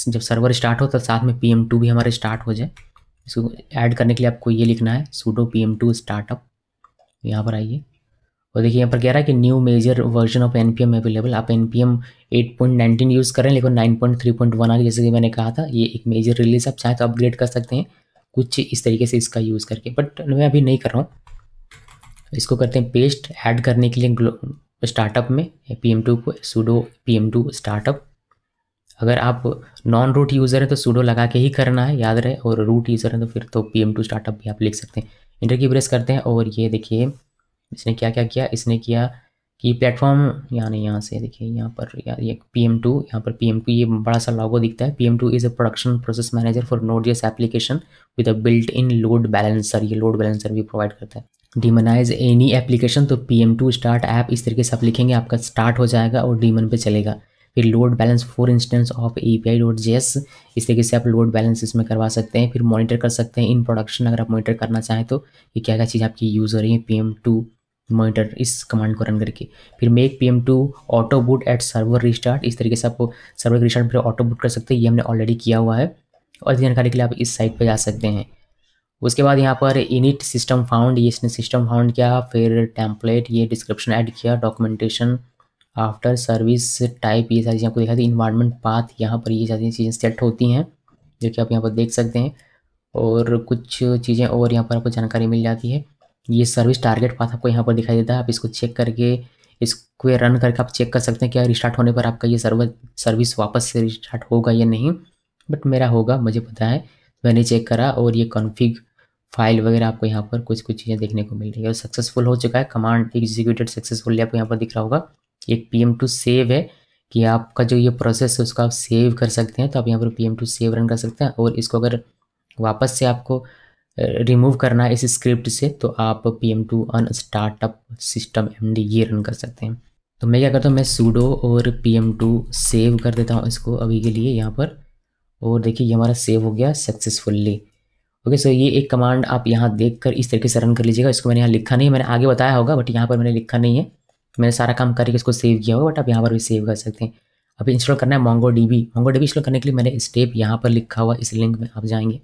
जब सर्वर स्टार्ट हो तो साथ में pm2 भी हमारे स्टार्ट हो जाए। इसको ऐड करने के लिए आपको ये लिखना है sudo pm2 स्टार्टअप। यहाँ पर आइए और देखिए यहाँ पर कह रहा है कि new major version of npm available. आप npm 8.19 यूज़ करें लेकिन 9.3.1 आ गया, जैसे कि मैंने कहा था ये एक मेजर रिलीज, आप चाहें तो अपग्रेड कर सकते हैं कुछ इस तरीके से इसका यूज़ करके, बट मैं अभी नहीं कर रहा हूँ। इसको करते हैं पेस्ट। ऐड करने के लिए स्टार्टअप में pm2 को sudo pm2 स्टार्टअप। अगर आप नॉन रूट यूज़र हैं तो sudo लगा के ही करना है, याद रहे, और रूट यूज़र हैं तो फिर तो pm2 स्टार्टअप भी आप लिख सकते हैं। इंटर की प्रेस करते हैं और ये देखिए इसने क्या क्या किया। इसने किया कि प्लेटफॉर्म यहाँ से देखिए यहाँ पर ये pm2, यहाँ पर pm2 ये बड़ा सा लॉगो दिखता है। pm2 is a production process manager for Node.js application with a built in load balancer. ये लोड बैलेंसर भी प्रोवाइड करता है। डीमनाइज एनी एप्लीकेशन, तो pm2 स्टार्ट ऐप इस तरीके से आप लिखेंगे, आपका स्टार्ट हो जाएगा और डीमन पे चलेगा। फिर load balance for instance of API.js, इस तरीके से आप लोड बैलेंस इसमें करवा सकते हैं। फिर मॉनिटर कर सकते हैं इन प्रोडक्शन, अगर आप मॉनिटर करना चाहें तो ये क्या क्या चीज़ आपकी यूज़ हो रही है pm2 मॉनिटर इस कमांड को रन करके। फिर make pm2 auto boot at server restart, इस तरीके से आपको सर्वर रिस्टार्ट पर ऑटो बूट कर सकते हैं, ये हमने ऑलरेडी किया हुआ है। और जानकारी के लिए आप इस साइट पर जा सकते हैं। उसके बाद यहाँ पर इनिट सिस्टम फाउंड, ये इसने सिस्टम फाउंड किया। फिर टेम्पलेट, ये डिस्क्रिप्शन ऐड किया, डॉक्यूमेंटेशन, आफ्टर सर्विस टाइप, ये सारी चीज़ें आपको दिखा दी। इन्वायरमेंट पाथ, यहाँ पर ये सारी चीज़ें सेट होती हैं जो कि आप यहाँ पर देख सकते हैं। और कुछ चीज़ें और यहाँ पर आपको जानकारी मिल जाती है। ये सर्विस टारगेट पाथ आपको यहाँ पर दिखाई देता है, आप इसको चेक करके इसको रन करके आप चेक कर सकते हैं क्या रिस्टार्ट होने पर आपका ये सर्विस वापस से रिस्टार्ट होगा या नहीं। बट मेरा होगा, मुझे पता है, मैंने चेक करा। और ये कॉन्फ़िग फाइल वगैरह आपको यहाँ पर कुछ चीज़ें देखने को मिल रही है। और सक्सेसफुल हो चुका है, कमांड एग्जीक्यूटेड सक्सेसफुली आपको यहाँ पर दिख रहा होगा। एक pm2 सेव है कि आपका जो ये प्रोसेस है उसका आप सेव कर सकते हैं, तो आप यहाँ पर pm2 सेव रन कर सकते हैं। और इसको अगर वापस से आपको रिमूव करना है इस स्क्रिप्ट से तो आप pm2 अनस्टार्टअप सिस्टम md ये रन कर सकते हैं। तो मैं क्या करता हूँ, मैं sudo और pm2 सेव कर देता हूँ इसको अभी के लिए यहाँ पर। और देखिए ये हमारा सेव हो गया सक्सेसफुल्ली। ओके, सो ये एक कमांड आप यहाँ देखकर इस तरीके से रन कर लीजिएगा। इसको मैंने यहाँ लिखा नहीं है, मैंने आगे बताया होगा बट यहाँ पर मैंने लिखा नहीं है, मैंने सारा काम करके इसको सेव किया होगा, बट आप यहाँ पर भी सेव कर सकते हैं। अभी इंस्टॉल करना है MongoDB इंस्टॉल करने के लिए मैंने स्टेप यहाँ पर लिखा हुआ, इस लिंक में आप जाएंगे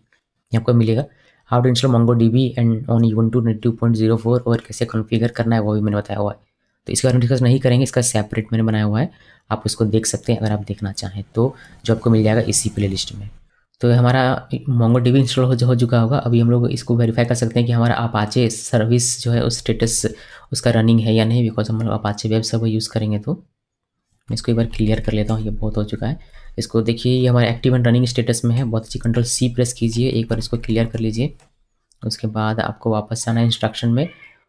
आपको मिलेगा how to install MongoDB and on Ubuntu 2.04, और कैसे कॉन्फ़िगर करना है वो भी मैंने बताया हुआ है। तो इसके बारे में डिस्कस नहीं करेंगे, इसका सेपरेट मैंने बनाया हुआ है, आप उसको देख सकते हैं अगर आप देखना चाहें तो, जो आपको मिल जाएगा इसी प्लेलिस्ट में। तो हमारा MongoDB इंस्टॉल हो चुका होगा। अभी हम लोग इसको वेरीफाई कर सकते हैं कि हमारा अपाचे सर्विस जो है उस स्टेटस उसका रनिंग है या नहीं, बिकॉज हम लोग अपाचे वेब सर्वर यूज़ करेंगे। तो मैं इसको एक बार क्लियर कर लेता हूँ, ये बहुत हो चुका है। इसको देखिए ये हमारा एक्टिव एंड रनिंग स्टेटस में है, बहुत अच्छी। Ctrl+C प्रेस कीजिए, एक बार इसको क्लियर कर लीजिए। उसके बाद आपको वापस आना है इंस्ट्रक्शन में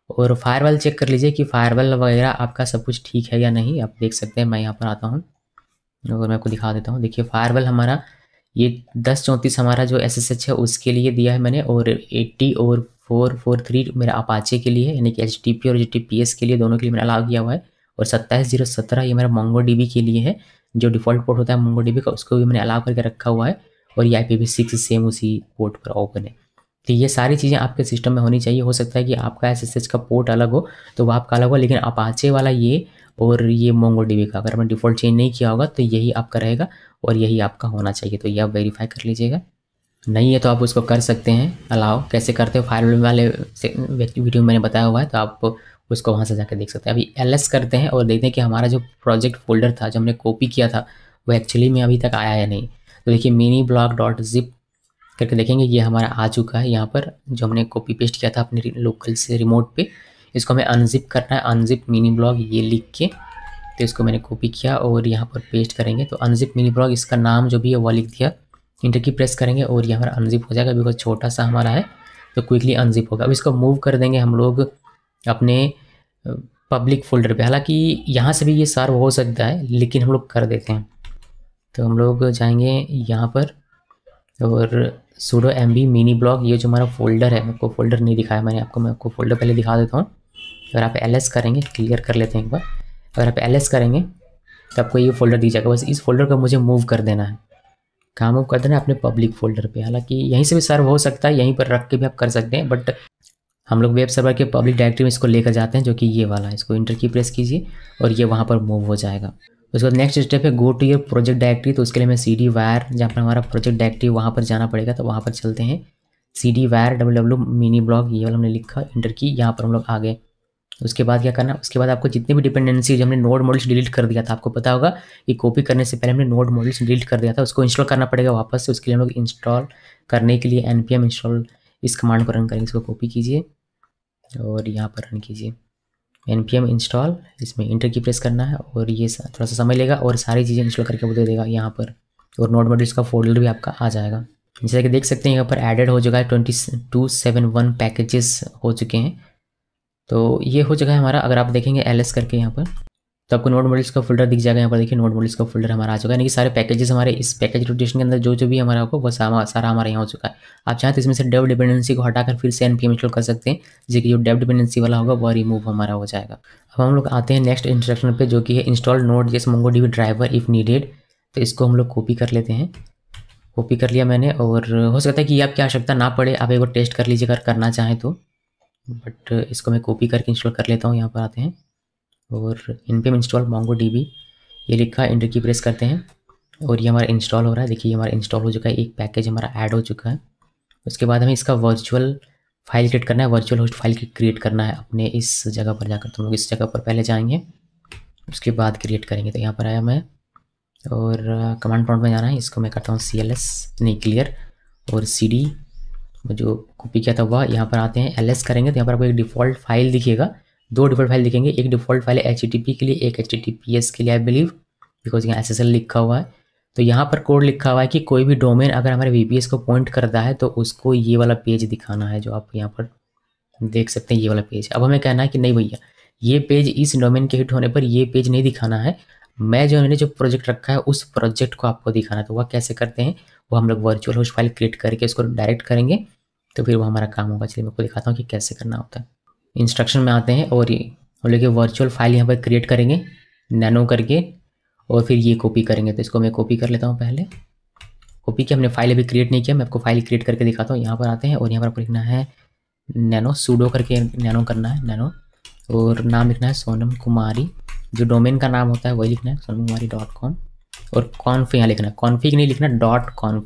और फायरवॉल चेक कर लीजिए कि फायरवॉल वगैरह आपका सब कुछ ठीक है या नहीं। आप देख सकते हैं, मैं यहाँ पर आता हूँ और मैं आपको दिखा देता हूँ। देखिए फायरवॉल हमारा ये 1034 हमारा जो SSH है उसके लिए दिया है मैंने, और 80 और 443 मेरा अपाचे के लिए है, यानी कि HTTP और HTTPS के लिए दोनों के लिए मैंने अलाउ किया हुआ है। और 27017 ये मेरा MongoDB के लिए है, जो डिफ़ॉल्ट पोर्ट होता है MongoDB का, उसको भी मैंने अलाउ करके रखा हुआ है। और ये IPv6 सेम उसी पोर्ट पर ओपन है। तो ये सारी चीज़ें आपके सिस्टम में होनी चाहिए। हो सकता है कि आपका SSH का पोर्ट अलग हो तो वो आपका अलग हो, लेकिन अपाचे वाला ये और ये MongoDB का अगर आपने डिफ़ॉल्ट चेंज नहीं किया होगा तो यही आपका रहेगा और यही आपका होना चाहिए। तो ये आप वेरीफाई कर लीजिएगा। नहीं है तो आप उसको कर सकते हैं अलाउ। कैसे करते हो फायरवॉल वाले वीडियो मैंने बताया हुआ है, तो आप उसको वहाँ से जाकर देख सकते हैं। अभी LS करते हैं और देखते हैं कि हमारा जो प्रोजेक्ट फोल्डर था जो हमने कॉपी किया था वो एक्चुअली में अभी तक आया है नहीं। तो देखिए miniblog.zip करके देखेंगे, ये हमारा आ चुका है यहाँ पर, जो हमने कॉपी पेस्ट किया था अपने लोकल से रिमोट पे। इसको हमें अनजिप करना है, अनजिप miniblog ये लिख के, तो इसको मैंने कॉपी किया और यहाँ पर पेस्ट करेंगे। तो अनजिप miniblog इसका नाम जो भी है वो लिख दिया, इंटर की प्रेस करेंगे और ये हमारा अनजिप हो जाएगा। बिकॉज छोटा सा हमारा है तो क्विकली अनजिप होगा। अब इसको मूव कर देंगे हम लोग अपने पब्लिक फोल्डर पे। हालांकि यहाँ से भी ये सर्व हो सकता है लेकिन हम लोग कर देते हैं। तो हम लोग जाएंगे यहाँ पर और sudo mb miniblog, ये जो हमारा फोल्डर है, आपको फोल्डर नहीं दिखाया मैंने आपको, मैं आपको फोल्डर पहले दिखा देता हूँ। अगर आप LS करेंगे, क्लियर कर लेते हैं एक बार, अगर आप LS करेंगे तो आपको ये फोल्डर दी जाएगा। बस इस फोल्डर को मुझे मूव कर देना है। कहाँ मूव कर देना है? अपने पब्लिक फोल्डर पे। हालांकि यहीं से भी सर्व हो सकता है, यहीं पर रख के भी आप कर सकते हैं, बट हम लोग वेब सर्वर के पब्लिक डायरेक्टरी में इसको लेकर जाते हैं, जो कि ये वाला है। इसको इंटर की प्रेस कीजिए और ये वहाँ पर मूव हो जाएगा। उसके बाद नेक्स्ट स्टेप है go to your project directory. तो उसके लिए मैं CD var, जहाँ पर हमारा प्रोजेक्ट डायरेक्टरी वहाँ पर जाना पड़ेगा। तो वहाँ पर चलते हैं, CD var www miniblog, ये वाला हमने लिखा, इंटर की, यहाँ पर हम लोग आ गए। उसके बाद क्या करना है? उसके बाद आपको जितनी भी डिपेंडेंसी जो हमने नोड मॉड्यूल्स डिलीट कर दिया था, आपको पता होगा कि कॉपी करने से पहले हमने नोड मॉड्यूल्स डिलीट कर दिया था, उसको इंस्टॉल करना पड़ेगा वापस से। उसके लिए हम लोग इंस्टॉल करने के लिए npm इंस्टॉल इस कमांड को रन करेंगे। इसको कॉपी कीजिए और यहाँ पर रन कीजिए npm इंस्टॉल, इसमें इंटर की प्रेस करना है और ये थोड़ा सा समय लेगा और सारी चीज़ें इंस्टॉल करके वो दे देगा यहाँ पर, और नोड मॉड्यूल्स का फोल्डर भी आपका आ जाएगा। जैसे कि देख सकते हैं यहाँ पर एडेड हो चुका है, 2271 पैकेजेस हो चुके हैं। तो ये हो चुका है हमारा। अगर आप देखेंगे LS करके यहाँ पर तो आपको नोड मॉड्यूल्स का फोल्डर दिख जाएगा। यहाँ पर देखिए नोड मॉड्यूल्स का फोल्डर हमारा आ चुका है, यानी कि सारे पैकेजेस हमारे इस पैकेज रोटेशन के अंदर जो भी हमारा होगा वो सारा हमारा यहाँ हो चुका है। आप चाहें तो इसमें से डेव डिपेंडेंसी को हटाकर फिर से npm इंस्टॉल कर सकते हैं, जिससे कि जो डेव डिपेंडेंसी वाला होगा वो रिमूव हमारा हो जाएगा। अब हम लोग आते हैं नेक्स्ट इंस्ट्रक्शन पे, जो कि है इंस्टॉल नोड जैसे MongoDB ड्राइवर इफ़ नीडेड। तो इसको हम लोग कॉपी कर लेते हैं। कॉपी कर लिया मैंने, और हो सकता है कि आपकी आवश्यकता ना पड़े, आप एक बार टेस्ट कर लीजिए अगर करना चाहें तो, बट इसको मैं कॉपी करके इंस्टॉल कर लेता हूँ। यहाँ पर आते हैं और npm इंस्टॉल MongoDB ये लिखा, इंटर की प्रेस करते हैं और ये हमारा इंस्टॉल हो रहा है। देखिए हमारा इंस्टॉल हो चुका है, एक पैकेज हमारा ऐड हो चुका है। उसके बाद हमें इसका वर्चुअल फाइल क्रिएट करना है, वर्चुअल होस्ट फाइल क्रिएट करना है अपने इस जगह पर जाकर। तो हम लोग इस जगह पर पहले जाएंगे, उसके बाद क्रिएट करेंगे। तो यहाँ पर आया मैं और कमांड प्रॉम्प्ट में जाना है। इसको मैं करता हूँ CLS नहीं क्लियर, और CD जो कॉपी किया था वह यहाँ पर आते हैं। LS करेंगे तो यहाँ पर आपको एक डिफ़ॉल्ट फाइल दिखेगा, दो डिफ़ॉल्ट फाइल दिखेंगे। एक डिफ़ॉल्ट फाइल है HTTP के लिए, एक HTTPS के लिए आई बिलीव, बिकॉज यहाँ SSL लिखा हुआ है। तो यहाँ पर कोड लिखा हुआ है कि कोई भी डोमेन अगर हमारे VPS को पॉइंट करता है तो उसको ये वाला पेज दिखाना है, जो आप यहाँ पर देख सकते हैं, ये वाला पेज। अब हमें कहना है कि नहीं भैया, ये पेज इस डोमेन के हिट होने पर ये पेज नहीं दिखाना है, मैं मैंने जो प्रोजेक्ट रखा है उस प्रोजेक्ट को आपको दिखाना है। तो वह कैसे करते हैं? वो हम लोग वर्चुअल होस्ट फाइल क्रिएट करके उसको डायरेक्ट करेंगे, तो फिर वो हमारा काम होगा। चलिए मैं आपको दिखाता हूँ कि कैसे करना होता है। इंस्ट्रक्शन में आते हैं और हम लोग वर्चुअल फाइल यहाँ पर क्रिएट करेंगे नैनो करके, और फिर ये कॉपी करेंगे। तो इसको मैं कॉपी कर लेता हूँ। पहले कॉपी किया, हमने फाइल अभी क्रिएट नहीं किया, मैं आपको फाइल क्रिएट करके दिखाता हूँ। यहाँ पर आते हैं और यहाँ पर आपको लिखना है नैनो, सूडो करके नैनो करना है, नैनो, और नाम लिखना है सोनम कुमारी, जो डोमेन का नाम होता है वही लिखना है, sonamkumari.com, और कॉन्फ यहाँ लिखना है, कॉन्फिग नहीं लिखना, .conf,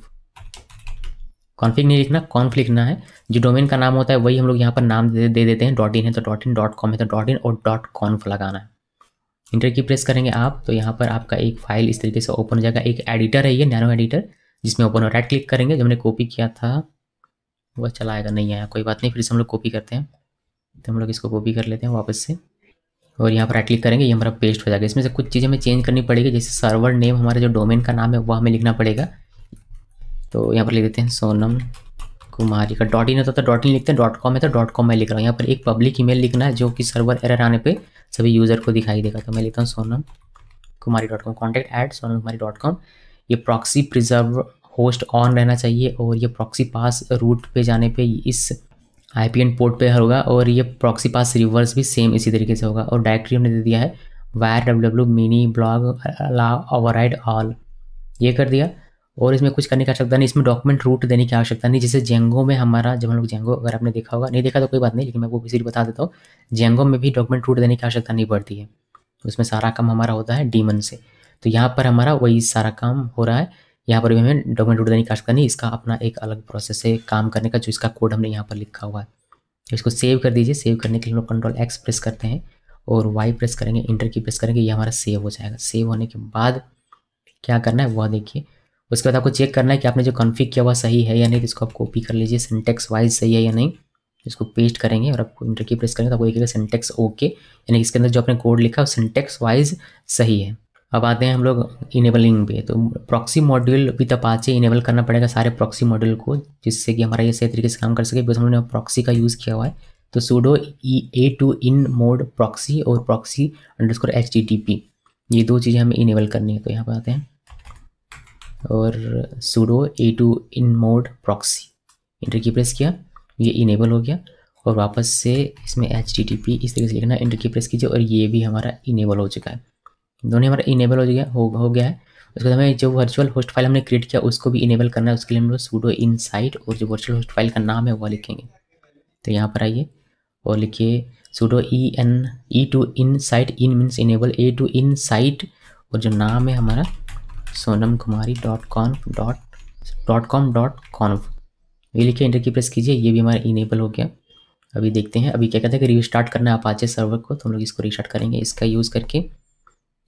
कॉन्फिग नहीं लिखना, कॉन्फ लिखना है। जो डोमेन का नाम होता है वही हम लोग यहाँ पर नाम दे देते हैं। .in है तो .in, .com है तो .in, और .conf लगाना है। इंटर की प्रेस करेंगे आप तो यहाँ पर आपका एक फाइल इस तरीके से ओपन हो जाएगा। एक एडिटर है ये, नैनो एडिटर, जिसमें ओपन हो, राइट क्लिक करेंगे। जो हमने कॉपी किया था वह चला आएगा, नहीं आया, कोई बात नहीं, फिर से हम लोग कॉपी करते हैं। तो हम लोग इसको कॉपी कर लेते हैं वापस से, और यहाँ पर राइट क्लिक करेंगे, ये हमारा पेस्ट हो जाएगा। इसमें से कुछ चीज़ें हमें चेंज करनी पड़ेगी, जैसे सर्वर नेम, हमारा जो डोमेन का नाम है वह हमें लिखना पड़ेगा। तो यहाँ पर लिख देते हैं सोनम कुमारी का .in होता है तो .in लिखते हैं, .com है तो .com मैं लिख रहा हूँ। यहाँ पर एक पब्लिक ईमेल लिखना है जो कि सर्वर एरर आने पे सभी यूज़र को दिखाई देगा। तो मैं लिखता हूँ सोनम कुमारी.com, contact@sonamkumari.com। ये प्रॉक्सी प्रिजर्व होस्ट ऑन रहना चाहिए, और ये प्रॉक्सी पास रूट पे जाने पे इस IPN पोर्ट पे होगा, और ये प्रॉक्सी पास रिवर्स भी सेम इसी तरीके से होगा। और डायरेक्टरी हमने दे दिया है var www miniblog allow override all, ये कर दिया। और इसमें कुछ करने की आवश्यकता नहीं, इसमें डॉक्यूमेंट रूट देने की आवश्यकता नहीं। जैसे जेंगो में हमारा, जब हम लोग जेंगो, अगर आपने देखा होगा, नहीं देखा तो कोई बात नहीं, लेकिन मैं वो इसीलिए बता देता हूँ, जेंगो में भी डॉक्यूमेंट रूट देने की आवश्यकता नहीं पड़ती है, उसमें सारा काम हमारा होता है डीमन से। तो यहाँ पर हमारा वही सारा काम हो रहा है, यहाँ पर भी हमें डॉक्यूमेंट रूट देने की आवश्यकता नहीं, इसका अपना एक अलग प्रोसेस है काम करने का, जो इसका कोड हमने यहाँ पर लिखा हुआ है। इसको सेव कर दीजिए। सेव करने के लिए हम लोग कंट्रोल एक्स प्रेस करते हैं और वाई प्रेस करेंगे, इंटर की प्रेस करेंगे, ये हमारा सेव हो जाएगा। सेव होने के बाद क्या करना है वह देखिए। उसके बाद आपको चेक करना है कि आपने जो कॉन्फ़िग किया हुआ सही है या नहीं, तो इसको आप कॉपी कर लीजिए, सिंटेक्स वाइज सही है या नहीं, इसको पेस्ट करेंगे और आपको इंटर की प्रेस करेंगे तो आपको देखिएगा सिंटेक्स ओके, यानी इसके अंदर जो आपने कोड लिखा है सिंटेक्स वाइज सही है। अब आते हैं हम लोग इनेबलिंग पे। तो proxy module with Apache enable करना पड़ेगा सारे प्रॉक्सी मॉड्यूल को, जिससे कि हमारा ये सही तरीके से काम कर सके, बिकॉज हमने प्रॉक्सी का यूज़ किया हुआ है। तो sudo a2 in mode proxy और प्रॉक्सी अंडरस्कोर http, ये दो चीज़ें हमें इनेबल करनी है। तो यहाँ पर आते हैं और sudo a2 in mode proxy, inter key press किया, ये इनेबल हो गया। और वापस से इसमें http इस तरीके से लिखना है, इंटर की प्रेस कीजिए और ये भी हमारा इनेबल हो चुका है, दोनों हमारा इनेबल हो गया है। उसके बाद हमें जो वर्चुअल होस्ट फाइल हमने क्रिएट किया उसको भी इनेबल करना है। उसके लिए हम लोग sudo inside और जो वर्चुअल होस्ट फाइल का नाम है वो लिखेंगे। तो यहाँ पर आइए और लिखिए sudo e2 in site, in means enable, a2 in site और जो नाम है हमारा sonamkumari.com.conf, ये लिखिए, इंटर की प्रेस कीजिए, ये भी हमारा इनेबल हो गया। अभी देखते हैं, अभी क्या कहते हैं कि रीस्टार्ट करना है अपाचे सर्वर को, तो हम लोग इसको रीस्टार्ट करेंगे इसका यूज़ करके।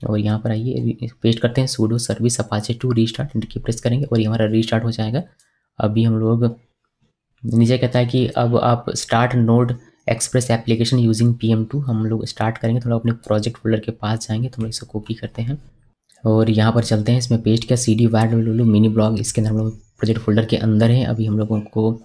और यहाँ पर आइए पेस्ट करते हैं sudo service apache 2 restart, inter key press करेंगे और ये हमारा रीस्टार्ट हो जाएगा। अभी हम लोग नीचे कहता है कि अब आप start node express application using PM2, हम लोग स्टार्ट करेंगे तो हम लोग अपने प्रोजेक्ट फोल्डर के पास जाएंगे, तो हम लोग इसे कॉपी करते हैं और यहाँ पर चलते हैं, इसमें पेस्ट किया cd var मिनी ब्लॉग, इसके अंदर हम लोग प्रोजेक्ट फोल्डर के अंदर है। अभी हम लोगों को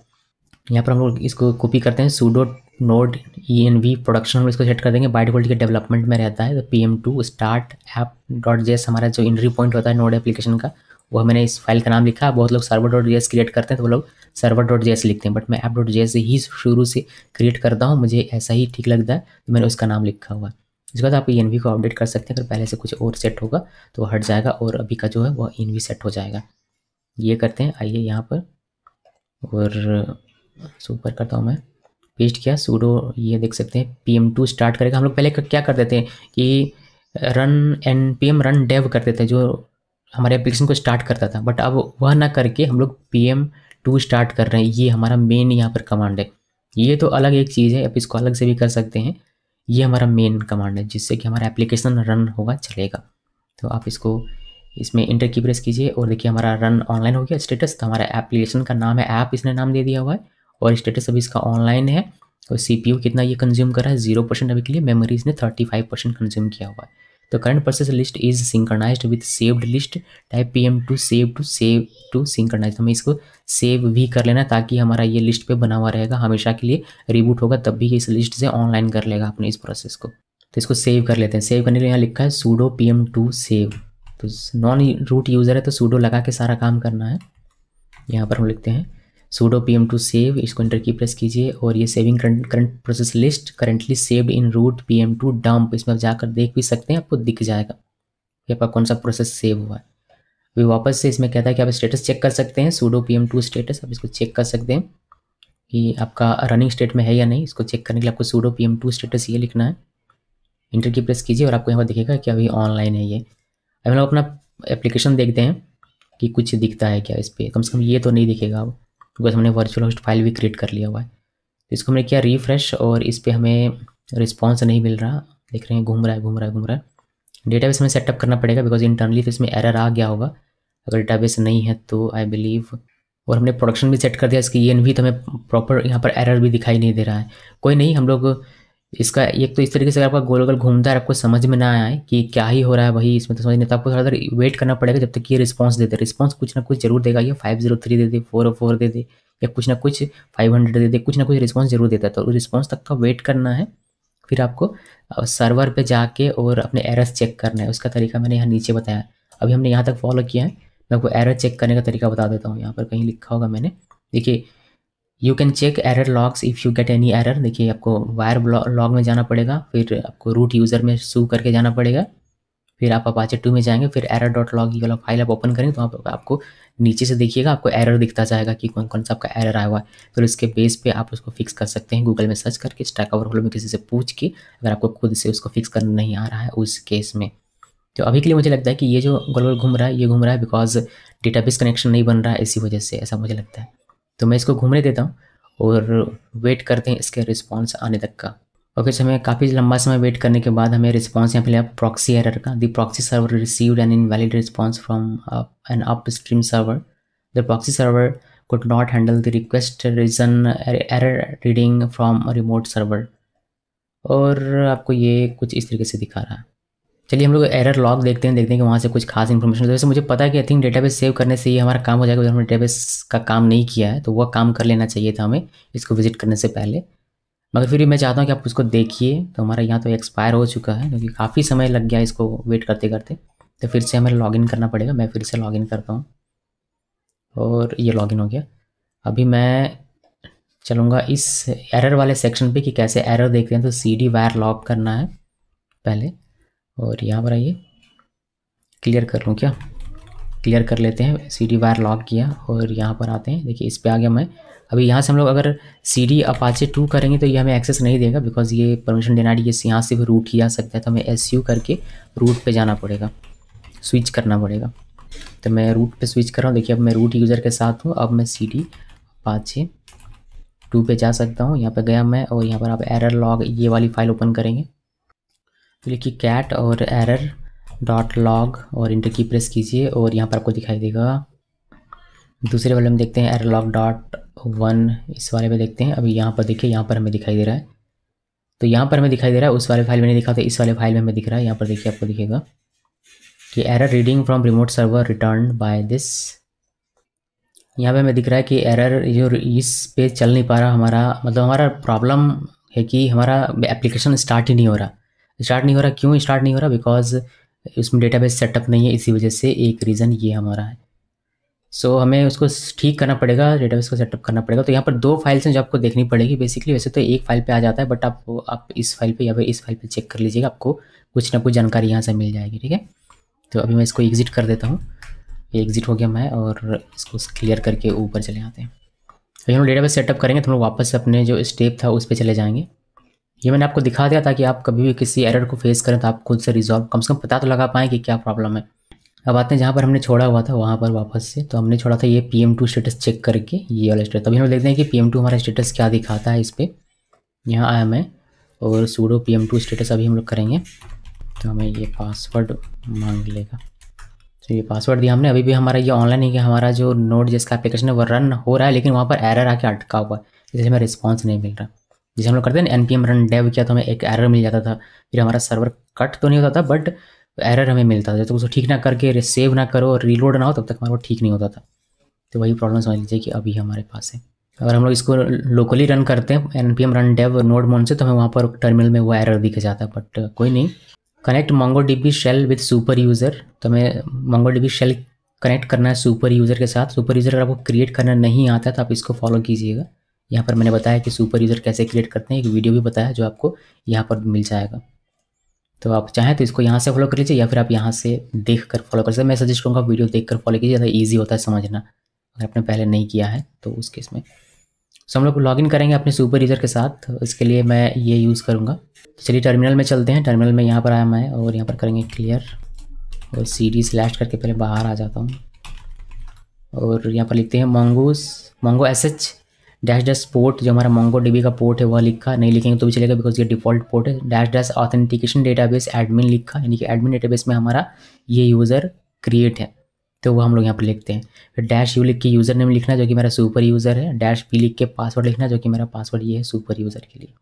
यहाँ पर हम लोग इसको कॉपी करते हैं, sudo node env प्रोडक्शन, हम इसको सेट कर देंगे, बाय डिफॉल्ट के डेवलपमेंट में रहता है। तो PM2 स्टार्ट app.js हमारा जो एंट्री पॉइंट होता है नोड एप्लीकेशन का, वो मैंने इस फाइल का नाम लिखा है। बहुत लोग server.js क्रिएट करते हैं तो वो लोग server.js लिखते हैं, बट मैं app.js ही शुरू से क्रिएट करता हूँ, मुझे ऐसा ही ठीक लगता है, तो मैंने उसका नाम लिखा हुआ है। इसके बाद आप env को अपडेट कर सकते हैं, अगर पहले से कुछ और सेट होगा तो हट जाएगा और अभी का जो है वो env सेट हो जाएगा। ये करते हैं, आइए यहाँ पर और सुपर करता हूँ मैं, पेस्ट किया sudo, ये देख सकते हैं PM2 स्टार्ट करेगा। हम लोग पहले क्या कर देते हैं कि रन npm रन dev कर देते हैं, जो हमारे एप्लीकेशन को स्टार्ट करता था, बट अब वह ना करके हम लोग PM2 स्टार्ट कर रहे हैं। ये हमारा मेन यहाँ पर कमांड है, ये तो अलग एक चीज़ है, आप इसको अलग से भी कर सकते हैं। ये हमारा मेन कमांड है जिससे कि हमारा एप्लीकेशन रन होगा चलेगा। तो आप इसको इसमें इंटर की प्रेस कीजिए और देखिए हमारा रन ऑनलाइन हो गया स्टेटस। तो हमारा एप्लीकेशन का नाम है ऐप, इसने नाम दे दिया हुआ है और स्टेटस अभी इसका ऑनलाइन है। और CPU कितना ये कंज्यूम कर रहा है 0% अभी के लिए, मेमोरी इसने 35% कंज्यूम किया हुआ है। तो current process list is synchronized with saved list, type PM2 save to synchronize, हमें इसको सेव भी कर लेना ताकि हमारा ये लिस्ट पे बना हुआ रहेगा हमेशा के लिए, रिबूट होगा तब भी इस लिस्ट से ऑनलाइन कर लेगा अपने इस प्रोसेस को। तो इसको सेव कर लेते हैं। सेव करने के लिए यहाँ लिखा है sudo PM2 सेव, तो नॉन रूट यूज़र है तो sudo लगा के सारा काम करना है। यहाँ पर हम लिखते हैं sudo PM2 सेव, इसको इंटर की प्रेस कीजिए और ये saving current process list currently saved in root PM2 dump, इसमें आप जाकर देख भी सकते हैं, आपको दिख जाएगा कि आपका कौन सा प्रोसेस सेव हुआ है। अभी वापस से इसमें कहता है कि आप स्टेटस चेक कर सकते हैं, sudo PM2 स्टेटस, आप इसको चेक कर सकते हैं कि आपका रनिंग स्टेट में है या नहीं। इसको चेक करने के लिए आपको sudo PM2 स्टेटस ये लिखना है, इंटर की प्रेस कीजिए और आपको यहाँ पर दिखेगा कि अभी ऑनलाइन है ये। अब हम लोग अपना एप्लीकेशन देखते हैं कि कुछ दिखता है क्या इस पर, कम से कम ये तो नहीं दिखेगा अब, बिकॉज हमने वर्चुअल होस्ट फाइल भी क्रिएट कर लिया हुआ है। तो इसको हमने किया रिफ्रेश और इस पर हमें रिस्पॉन्स नहीं मिल रहा, देख रहे हैं घूम रहा है। डेटाबेस में सेटअप करना पड़ेगा बिकॉज इंटरनली तो इसमें एरर आ गया होगा अगर डेटाबेस नहीं है तो, आई बिलीव। और हमने प्रोडक्शन भी सेट कर दिया इसकी ENV, तो हमें प्रॉपर यहाँ पर एरर भी दिखाई नहीं दे रहा है। कोई नहीं, हम लोग इसका एक तो इस तरीके से अगर आपका गोल गोल घूमता है, आपको समझ में ना आए कि क्या ही हो रहा है, वही इसमें तो समझ नहीं, तो आपको थोड़ा देर वेट करना पड़ेगा जब तक ये रिस्पॉन्स दे दे। रिस्पॉन्स कुछ ना कुछ जरूर देगा, ये 503 दे दे, 404 दे दे, या कुछ ना कुछ 500 दे दे, कुछ ना कुछ रिस्पॉन्स जरूर देता है। तो रिस्पॉन्स तक का वेट करना है, फिर आपको सर्वर पे जाके और अपने एरर्स चेक करना है। उसका तरीका मैंने यहाँ नीचे बताया, अभी हमने यहाँ तक फॉलो किया है। मैं आपको एरर चेक करने का तरीका बता देता हूँ, यहाँ पर कहीं लिखा होगा मैंने, देखिए you can check error logs if you get any error. देखिए आपको वायर लॉग में जाना पड़ेगा, फिर आपको रूट यूज़र में शू करके जाना पड़ेगा, फिर आप अपाचे 2 में जाएंगे, फिर एरर डॉट लॉग ये वाला फाइल आप ओपन करेंगे तो आपको नीचे से देखिएगा आपको एरर दिखता जाएगा कि कौन कौन सा आपका एरर आया हुआ है। फिर उसके बेस पे आप उसको फिक्स कर सकते हैं गूगल में सर्च करके, स्टैक ओवरफ्लो में किसी से पूछ के, अगर आपको खुद से उसको फिक्स करना नहीं आ रहा है उस केस में। तो अभी के लिए मुझे लगता है कि ये जो गोल घूम रहा है ये घूम रहा है बिकॉज डेटाबेस कनेक्शन नहीं बन रहा है, इसी वजह से ऐसा मुझे लगता है। तो मैं इसको घूमने देता हूँ और वेट करते हैं इसके रिस्पॉन्स आने तक का। ओके, हमें काफ़ी लंबा समय वेट करने के बाद हमें रिस्पॉन्स यहाँ पे लिया प्रॉक्सी एरर का। The proxy server received an invalid response from an upstream server. The proxy server could not handle the request reason error reading from a remote server। और आपको ये कुछ इस तरीके से दिखा रहा है। चलिए हम लोग एरर लॉग देखते हैं कि वहाँ से कुछ खास इन्फॉर्मेशन। तो वैसे मुझे पता है कि आई थिंक डेटाबेस सेव करने से ये हमारा काम हो जाएगा। अगर हमने डेटाबेस का काम नहीं किया है तो वह काम कर लेना चाहिए था हमें इसको विजिट करने से पहले, मगर फिर भी मैं चाहता हूँ कि आप उसको देखिए। तो हमारा यहाँ तो एक्सपायर हो चुका है क्योंकि काफ़ी समय लग गया इसको वेट करते करते। तो फिर से हमें लॉगिन करना पड़ेगा। मैं फिर से लॉगिन करता हूँ और ये लॉगिन हो गया। अभी मैं चलूँगा इस एरर वाले सेक्शन पे कि कैसे एरर देखते हैं। तो cd var लॉग करना है पहले, और यहाँ पर आइए क्लियर कर लूँ क्या, क्लियर कर लेते हैं। cd var लॉग किया और यहाँ पर आते हैं, देखिए इस पे आ गया मैं। अभी यहाँ से हम लोग अगर cd apache 2 करेंगे तो ये हमें एक्सेस नहीं देगा बिकॉज ये परमिशन डिनाइड, ये यहाँ से भी रूट किया सकता है। तो हमें su करके रूट पे जाना पड़ेगा, स्विच करना पड़ेगा। तो मैं रूट पे स्विच कर रहा हूँ। देखिए अब मैं रूट यूज़र के साथ हूँ। अब मैं cd apache 2 पे जा सकता हूँ। यहाँ पे गया मैं और यहाँ पर आप एरर लॉग ये वाली फाइल ओपन करेंगे। तो लिखिए कैट और एरर डॉट लॉग और इंटर की प्रेस कीजिए और यहाँ पर आपको दिखाई देगा। दूसरे वाले में देखते हैं एरर लॉग डॉट 1, इस वाले में देखते हैं। अभी यहाँ पर देखिए, यहाँ पर हमें दिखाई दे रहा है। तो यहाँ पर हमें दिखाई दे रहा है, उस वाले फाइल में नहीं दिखा था, इस वाले फाइल में हमें दिख रहा है। यहाँ पर देखिए आपको दिखेगा कि error reading from remote server return by this. यहाँ पे हमें दिख रहा है कि एरर जो इस पे चल नहीं पा रहा हमारा, मतलब हमारा प्रॉब्लम है कि हमारा एप्लीकेशन स्टार्ट ही नहीं हो रहा। क्यों स्टार्ट नहीं हो रहा? बिकॉज उसमें डेटाबेस सेटअप नहीं है, इसी वजह से एक रीज़न ये हमारा है। सो हमें उसको ठीक करना पड़ेगा, डेटाबेस को सेटअप करना पड़ेगा। तो यहाँ पर 2 फाइल्स हैं जो आपको देखनी पड़ेगी बेसिकली। वैसे तो एक फाइल पे आ जाता है, बट आप इस फाइल पे या फिर इस फाइल पे चेक कर लीजिएगा, आपको कुछ ना कुछ जानकारी यहाँ से मिल जाएगी। ठीक है, तो अभी मैं इसको एग्जिट कर देता हूँ। ये एग्जिट हो गया मैं, और इसको क्लियर करके ऊपर चले आते हैं। तो हम लोग डेटाबेस सेटअप करेंगे तो हम लोग वापस अपने जो स्टेप था उस पर चले जाएंगे। ये मैंने आपको दिखा दिया ताकि आप कभी भी किसी एरर को फेस करें तो आप खुद से रिजॉल्व कम से कम पता तो लगा पाएँ कि क्या प्रॉब्लम है। अब आते हैं जहाँ पर हमने छोड़ा हुआ था वहाँ पर वापस से। तो हमने छोड़ा था ये PM2 स्टेटस चेक करके, ये वाला स्टेटस। तभी हम देखते हैं कि PM2 हमारा स्टेटस क्या दिखाता है इस पर। यहाँ आया मैं और सूडो PM2 स्टेटस अभी हम लोग करेंगे। तो हमें ये पासवर्ड मांग लेगा। तो ये पासवर्ड दिया हमने। अभी भी हमारा ये ऑनलाइन है कि हमारा जो नोड जिसका एप्लीकेशन है वो रन हो रहा है, लेकिन वहाँ पर एरर आके अटका हुआ है, इसलिए हमें रिस्पॉन्स नहीं मिल रहा। जैसे हम लोग करते हैं ना npm run dev किया तो हमें एक एरर मिल जाता था, फिर हमारा सर्वर कट तो नहीं होता था बट एरर हमें मिलता था। जब तक उसको ठीक ना करके सेव ना करो और रीलोड ना हो तब तक हमारा वो ठीक नहीं होता था। तो वही प्रॉब्लम समझ लीजिए कि अभी हमारे पास है। अगर हम लोग इसको लोकली रन करते हैं npm run dev node mode से तो हमें वहाँ पर टर्मिनल में वो एरर दिख जाता है, बट कोई नहीं। Connect MongoDB shell with super user. तो हमें MongoDB शेल कनेक्ट करना है सुपर यूज़र के साथ। सुपर यूज़र अगर आपको क्रिएट करना नहीं आता है तो आप इसको फॉलो कीजिएगा। यहाँ पर मैंने बताया कि सुपर यूज़र कैसे क्रिएट करते हैं, एक वीडियो भी बताया जो आपको यहाँ पर मिल जाएगा। तो आप चाहें तो इसको यहाँ से फॉलो कर लीजिए या फिर आप यहाँ से देख कर फॉलो कर सकते हैं। मैं सजेस्ट करूँगा वीडियो देख कर फॉलो कीजिए, ज़्यादा ईजी होता है समझना अगर आपने पहले नहीं किया है तो उस केस में। तो हम लोग लॉगिन करेंगे अपने सुपर यूज़र के साथ। इसके लिए मैं ये यूज़ करूँगा। तो चलिए टर्मिनल में चलते हैं। टर्मिनल में यहाँ पर आया मैं और यहाँ पर करेंगे क्लियर और cd/ करके पहले बाहर आ जाता हूँ और यहाँ पर लिखते हैं mongo sh पोर्ट। जो हमारा MongoDB का पोर्ट है वह लिखा, नहीं लिखेंगे तो भी चलेगा बिकॉज ये डिफ़ॉल्ट पोर्ट है। ऑथेंटिकेशन डेटाबेस एडमिन लिखा, यानी कि एडमिन डेटाबेस में हमारा ये यूज़र क्रिएट है तो वो हम लोग यहाँ पर लिखते हैं। फिर -u लिख के यूज़र नेम लिखना जो कि मेरा सुपर यूज़र है। -p लिख के पासवर्ड लिखना जो कि मेरा पासवर्ड ये है सुपर यूज़र के लिए।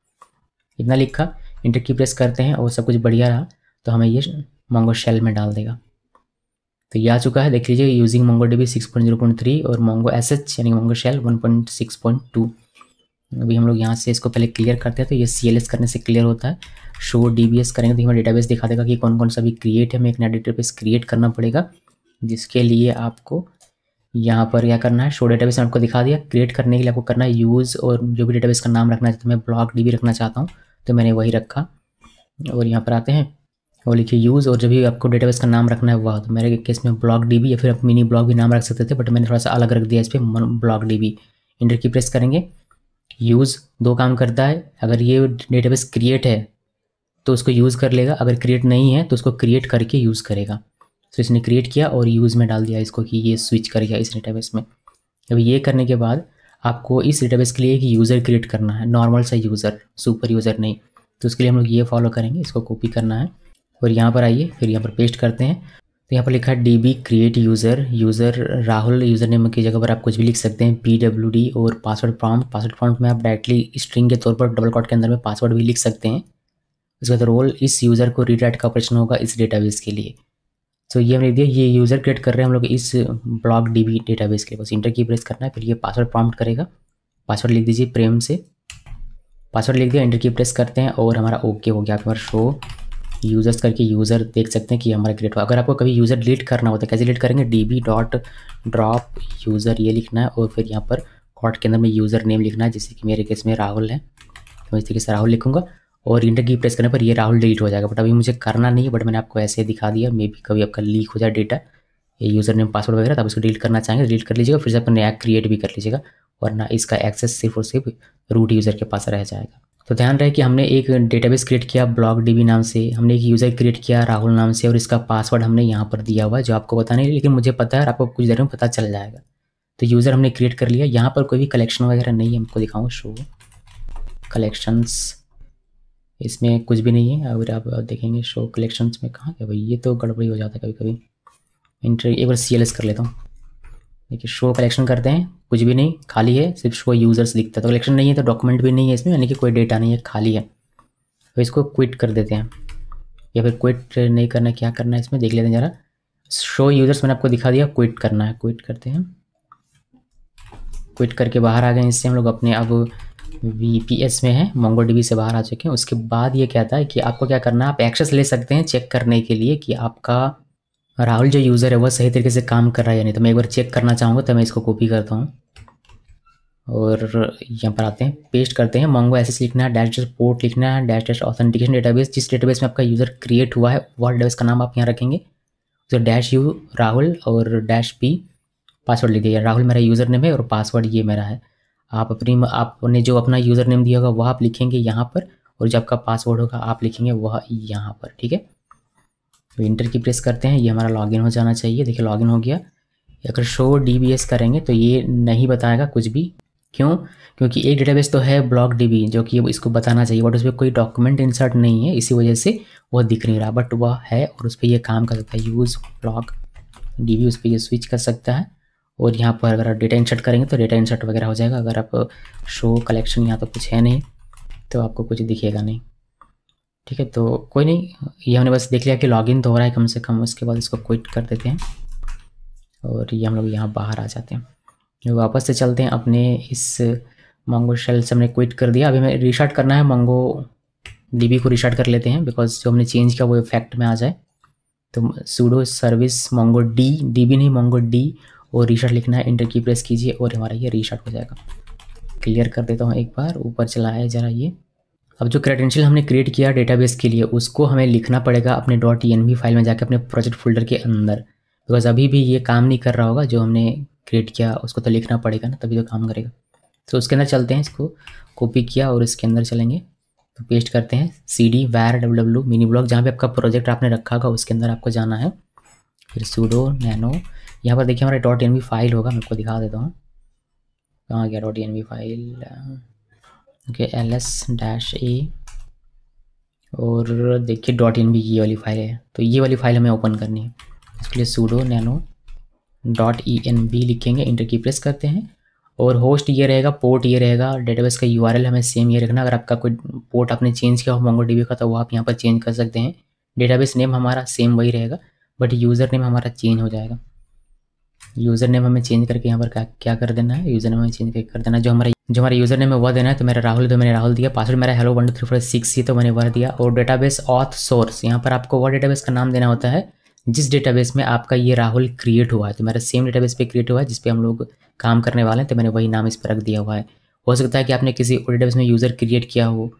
इतना लिखा, इंटर की प्रेस करते हैं और सब कुछ बढ़िया रहा तो हमें ये Mongo शेल में डाल देगा। तो ये आ चुका है, देख लीजिए यूजिंग MongoDB 6.0.3 और Mongo sh यानी Mongo शेल 1.6.2। अभी हम लोग यहाँ से इसको पहले क्लियर करते हैं तो ये CLS करने से क्लियर होता है। शो DBS करेंगे तो हमें डेटाबेस दिखा देगा कि कौन कौन सा भी क्रिएट है। हमें एक नया डेटाबेस क्रिएट करना पड़ेगा जिसके लिए आपको यहाँ पर क्या करना है, शो डेटाबेस आपको दिखा दिया। क्रिएट करने के लिए आपको करना है यूज़ और जो भी डेटाबेस का नाम रखना है, तो मैं blockdb रखना चाहता हूँ तो मैंने वही रखा। और यहाँ पर आते हैं वो लिखिए यूज़, और जब भी आपको डेटाबेस का नाम रखना है वह, तो मेरे केस में ब्लॉक डीबी या फिर आप मिनी ब्लॉक भी नाम रख सकते थे, बट मैंने थोड़ा सा अलग रख दिया इस पर, block dB. Inter key press करेंगे। यूज़ 2 काम करता है, अगर ये डेटाबेस क्रिएट है तो उसको यूज़ कर लेगा, अगर क्रिएट नहीं है तो उसको क्रिएट करके यूज़ करेगा। तो इसने क्रिएट किया और यूज़ में डाल दिया इसको कि ये स्विच कर गया इस डेटाबेस में। अब ये करने के बाद आपको इस डेटाबेस के लिए एक यूज़र क्रिएट करना है, नॉर्मल सा यूज़र, सुपर यूज़र नहीं। तो उसके लिए हम लोग ये फॉलो करेंगे, इसको कॉपी करना है और यहाँ पर आइए, फिर यहाँ पर पेस्ट करते हैं। तो यहाँ पर लिखा है DB create user, user Rahul, user name की जगह पर आप कुछ भी लिख सकते हैं PWD, और पासवर्ड प्रॉम्प्ट में आप डायरेक्टली स्ट्रिंग के तौर पर डबल कोट के अंदर में पासवर्ड भी लिख सकते हैं। उसके बाद रोल, इस यूज़र को रीड राइट का ऑपरेशन होगा इस डेटाबेस के लिए। तो ये हमने दिया, ये यूज़र क्रिएट कर रहे हैं हम लोग इस ब्लॉक DB डेटाबेस के लिए। बस इंटर की प्रेस करना है, फिर ये पासवर्ड प्रॉम्प्ट करेगा, पासवर्ड लिख दीजिए प्रेम से, पासवर्ड लिख दिया, इंटर की प्रेस करते हैं और हमारा ओके हो गया। आप हमारा शो यूज़र्स करके यूज़र देख सकते हैं कि हमारा क्रिएट हुआ। अगर आपको कभी यूज़र डिलीट करना होता है, कैसे डिलीट करेंगे, DB.drop यूज़र ये लिखना है और फिर यहाँ पर कॉट के अंदर में यूज़र नेम लिखना है, जैसे कि मेरे केस में राहुल है, तो इस तरीके से राहुल लिखूंगा और इंटर की प्रेस करने पर ये राहुल डिलीट हो जाएगा। बट अभी मुझे करना नहीं है, बट मैंने आपको ऐसे दिखा दिया, मे बी कभी आपका लीक हो जाए डेटा, ये यूज़र नेम पासवर्ड वगैरह, तब इसको डिलीट करना चाहेंगे डिलीट कर लीजिएगा, फिर से अपने नया क्रिएट भी कर लीजिएगा, वरना इसका एक्सेस सिर्फ और सिर्फ रूट यूज़र के पास रह जाएगा। तो ध्यान रहे कि हमने एक डेटाबेस क्रिएट किया ब्लॉक DB नाम से, हमने एक यूज़र क्रिएट किया राहुल नाम से, और इसका पासवर्ड हमने यहाँ पर दिया हुआ है जो आपको पता नहीं, लेकिन मुझे पता है और आपको कुछ देर में पता चल जाएगा। तो यूज़र हमने क्रिएट कर लिया, यहाँ पर कोई भी कलेक्शन वगैरह नहीं है, हमको दिखाऊँ शो कलेक्शंस, इसमें कुछ भी नहीं है। अगर आप देखेंगे शो कलेक्शंस में कहाँ गया भाई, ये तो गड़बड़ी हो जाता है कभी कभी। इंटर एक बार CLS कर लेता हूँ, देखिए शो कलेक्शन करते हैं, कुछ भी नहीं, खाली है, सिर्फ शो यूज़र्स दिखता है। तो कलेक्शन नहीं है तो डॉक्यूमेंट भी नहीं है इसमें, यानी कि कोई डेटा नहीं है, खाली है। तो इसको क्विट कर देते हैं, या फिर क्विट नहीं करना, क्या करना है इसमें देख लेते हैं ज़रा। शो यूज़र्स मैंने आपको दिखा दिया, क्विट करना है, क्विट करते हैं। क्विट करके बाहर आ गए, इससे हम लोग अपने अब VPS में है, MongoDB से बाहर आ चुके हैं। उसके बाद ये कहता है कि आपको क्या करना है, आप एक्सेस ले सकते हैं चेक करने के लिए कि आपका राहुल जो यूज़र है वह सही तरीके से काम कर रहा है या नहीं। तो मैं एक बार चेक करना चाहूँगा, तो मैं इसको कॉपी करता हूँ और यहाँ पर आते हैं, पेस्ट करते हैं, Mongo SS लिखना है, डैश पोर्ट लिखना है, डैश ऑथेंटिकेशन डेटाबेस, जिस डेटाबेस में आपका यूज़र क्रिएट हुआ है वह डेटाबेस का नाम आप यहाँ रखेंगे। तो -U राहुल और -P पासवर्ड लिख दिया, राहुल मेरा यूज़र नेम है और पासवर्ड ये मेरा है। आपने जो अपना यूज़र नेम दिया होगा वह आप लिखेंगे यहाँ पर, और जो आपका पासवर्ड होगा आप लिखेंगे वह यहाँ पर, ठीक है। तो इंटर की प्रेस करते हैं, ये हमारा लॉगिन हो जाना चाहिए, देखिए लॉगिन हो गया। अगर शो DBS करेंगे तो ये नहीं बताएगा कुछ भी, क्यों, क्योंकि एक डेटाबेस तो है ब्लॉक DB जो कि इसको बताना चाहिए, बट उसमें कोई डॉक्यूमेंट इंसर्ट नहीं है, इसी वजह से वह दिख नहीं रहा, बट वह है और उस पर ये काम कर सकता है, यूज़ ब्लॉक DB, उस पर ये स्विच कर सकता है। और यहाँ पर अगर आप डेटा इंसर्ट करेंगे तो डेटा इंसर्ट वगैरह हो जाएगा। अगर आप शो कलेक्शन, यहाँ तो कुछ है नहीं तो आपको कुछ दिखेगा नहीं, ठीक है। तो कोई नहीं, ये हमने बस देख लिया कि लॉगिन तो हो रहा है कम से कम। उसके बाद इसको क्विट कर देते हैं और ये हम लोग यहाँ बाहर आ जाते हैं। वापस से चलते हैं अपने इस Mongo शेल से, हमने क्विट कर दिया। अभी हमें रीस्टार्ट करना है, MongoDB को रीस्टार्ट कर लेते हैं, बिकॉज जो हमने चेंज किया वो इफेक्ट में आ जाए। तो sudo सर्विस DB नहीं MongoD, और रीस्टार्ट लिखना है, इंटर की प्रेस कीजिए और हमारा ये रीस्टार्ट हो जाएगा। क्लियर कर देता हूँ एक बार, ऊपर चला है ज़रा ये। अब जो क्रेडेंशियल हमने क्रिएट किया डेटाबेस के लिए उसको हमें लिखना पड़ेगा अपने .env फाइल में जाके अपने प्रोजेक्ट फोल्डर के अंदर, बिकॉज अभी भी ये काम नहीं कर रहा होगा जो हमने क्रिएट किया, उसको तो लिखना पड़ेगा ना, तभी तो काम करेगा। तो उसके अंदर चलते हैं, इसको कॉपी किया और इसके अंदर चलेंगे, तो पेस्ट करते हैं CD var www mini block, जहाँ पे आपका प्रोजेक्ट आपने रखा होगा उसके अंदर आपको जाना है। फिर sudo nano, यहाँ पर देखिए हमारा .env फाइल होगा, मैं आपको दिखा देता हूँ कहाँ गया .env फाइल, ओके ls-a, और देखिए .env ये वाली फाइल है, तो ये वाली फाइल हमें ओपन करनी है। इसके लिए sudo nano .env लिखेंगे, इंटर की प्रेस करते हैं और होस्ट ये रहेगा, पोर्ट ये रहेगा, डेटाबेस का URL हमें सेम ये रखना। अगर आपका कोई पोर्ट आपने चेंज किया हो MongoDB का तो वो आप यहाँ पर चेंज कर सकते हैं। डेटाबेस नेम हमारा सेम वही रहेगा, बट यूज़र नेम हमारा चेंज हो जाएगा। यूज़र नेम हमें चेंज करके यहाँ पर क्या कर देना है, यूज़र नेम हमें चेंज करके कर देना है। जो हमारा यूज़र नेम है वह देना है। तो मेरा राहुल, तो मैंने राहुल दिया, पासवर्ड मेरा hello 1 2 3 4 6 ही, तो मैंने वह दिया। और डेटाबेस ऑथ सोर्स, यहाँ पर आपको वह डेटाबेस का नाम देना होता है जिस डेटाबेस में आपका ये राहुल क्रिएट हुआ है। तो मेरा सेम डेटाबेस पे क्रिएट हुआ है जिस पे हम लोग काम करने वाले हैं, तो मैंने वही नाम इस पर रख दिया हुआ है। हो सकता है कि आपने किसी और डेटाबेस में यूज़र क्रिएट किया हो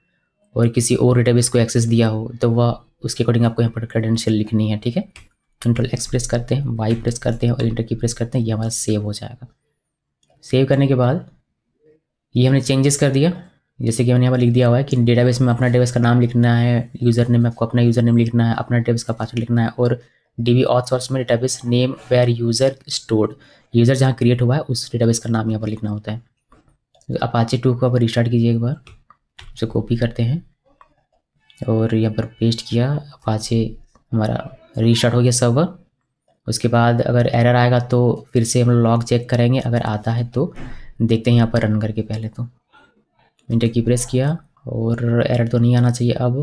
और किसी और डेटाबेस को एक्सेस दिया हो तो वह उसके अकॉर्डिंग आपको यहाँ पर क्रेडेंशियल लिखनी है, ठीक है। कंट्रोल एक्स प्रेस करते हैं, वाई प्रेस करते हैं और इंटर की प्रेस करते हैं, ये हमारा सेव हो जाएगा। सेव करने के बाद ये हमने चेंजेस कर दिया, जैसे कि मैंने यहाँ पर लिख दिया हुआ है कि डेटाबेस में अपना डेटाबेस का नाम लिखना है, यूज़र नेम आपको अपना यूज़र नेम लिखना है, अपना डेटाबेस का पासवर्ड लिखना है, और डीबी ऑथ सोर्स में database name where user stored, user जहाँ क्रिएट हुआ है उस डेटाबेस का नाम यहाँ पर लिखना होता है। अपाचे 2 को आप रिस्टार्ट कीजिए एक बार, उसे कॉपी करते हैं और यहाँ पर पेस्ट किया, अपाचे हमारा रीस्टार्ट हो गया सर्वर। उसके बाद अगर एरर आएगा तो फिर से हम लॉग चेक करेंगे, अगर आता है तो देखते हैं यहाँ पर रन करके। पहले तो इंटर की प्रेस किया और एरर तो नहीं आना चाहिए अब।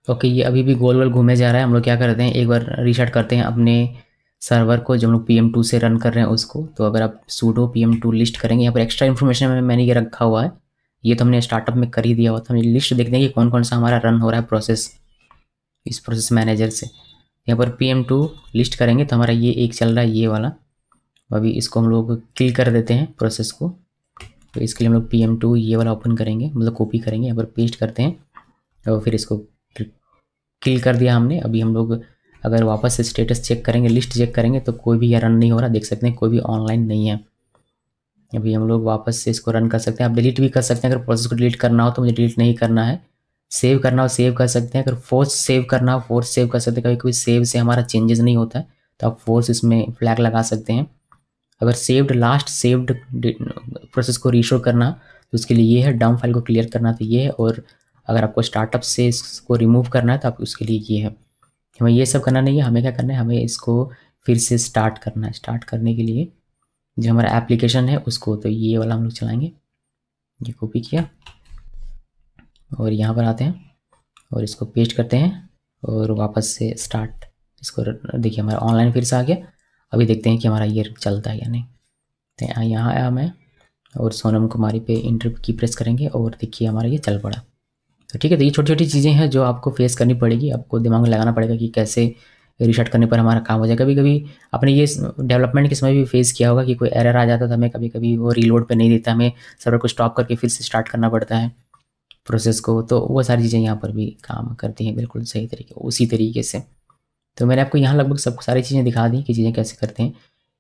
ओके, ये अभी भी गोल गोल घूमे जा रहा है। हम लोग क्या करते हैं, एक बार रीस्टार्ट करते हैं अपने सर्वर को जो हम लोग PM2 से रन कर रहे हैं उसको। तो अगर आप sudo PM2 लिस्ट करेंगे, यहाँ पर एक्स्ट्रा इन्फॉर्मेशन में मैंने ये रखा हुआ है, ये तो हमने स्टार्टअप में कर ही दिया हुआ था। हम लिस्ट देखते हैं कि कौन कौन सा हमारा रन हो रहा है प्रोसेस इस प्रोसेस मैनेजर से। यहाँ पर PM2 लिस्ट करेंगे तो हमारा ये एक चल रहा है, ये वाला। अभी इसको हम लोग किल कर देते हैं प्रोसेस को। तो इसके लिए हम लोग PM2 ये वाला ओपन करेंगे, मतलब कॉपी करेंगे, यहाँ पर पेस्ट करते हैं और फिर इसको किल कर दिया हमने। अभी हम लोग अगर वापस से स्टेटस चेक करेंगे, लिस्ट चेक करेंगे तो कोई भी रन नहीं हो रहा, देख सकते हैं कोई भी ऑनलाइन नहीं है। अभी हम लोग वापस से इसको रन कर सकते हैं। आप डिलीट भी कर सकते हैं, अगर प्रोसेस को डिलीट करना हो तो मुझे डिलीट नहीं करना है। सेव करना हो सेव कर सकते हैं, अगर फोर्स सेव करना हो फोर्स सेव कर सकते हैं। कभी कभी सेव से हमारा चेंजेस नहीं होता है तो आप फोर्स इसमें फ्लैग लगा सकते हैं। अगर सेव्ड लास्ट सेव्ड प्रोसेस को रीशो करना तो उसके लिए ये है, डाउन फाइल को क्लियर करना तो ये है, और अगर आपको स्टार्टअप से इसको रिमूव करना है तो आप उसके लिए ये है। हमें ये सब करना नहीं है, हमें क्या करना है, हमें इसको फिर से स्टार्ट करना है। स्टार्ट करने के लिए जो हमारा एप्लीकेशन है उसको, तो ये वाला हम लोग चलाएंगे। ये कॉपी किया और यहाँ पर आते हैं और इसको पेस्ट करते हैं और वापस से स्टार्ट। इसको देखिए हमारा ऑनलाइन फिर से आ गया। अभी देखते हैं कि हमारा ये चलता है या नहीं। तो यहाँ आया मैं और सोनम कुमारी पे इंटर की प्रेस करेंगे और देखिए हमारा ये चल पड़ा। तो ठीक है, तो ये छोटी छोटी चीज़ें हैं जो आपको फेस करनी पड़ेगी, आपको दिमाग में लगाना पड़ेगा कि कैसे रीस्टार्ट करने पर हमारा काम हो जाए। कभी कभी आपने ये डेवलपमेंट के समय भी फेस किया होगा कि कोई एरर आ जाता था, हमें कभी कभी वो रीलोड पे नहीं देता, हमें सर्वर को स्टॉप करके फिर से स्टार्ट करना पड़ता है प्रोसेस को। तो वो सारी चीज़ें यहाँ पर भी काम करती हैं बिल्कुल सही तरीके उसी तरीके से। तो मैंने आपको यहाँ लगभग सब सारी चीज़ें दिखा दी कि चीज़ें कैसे करते हैं।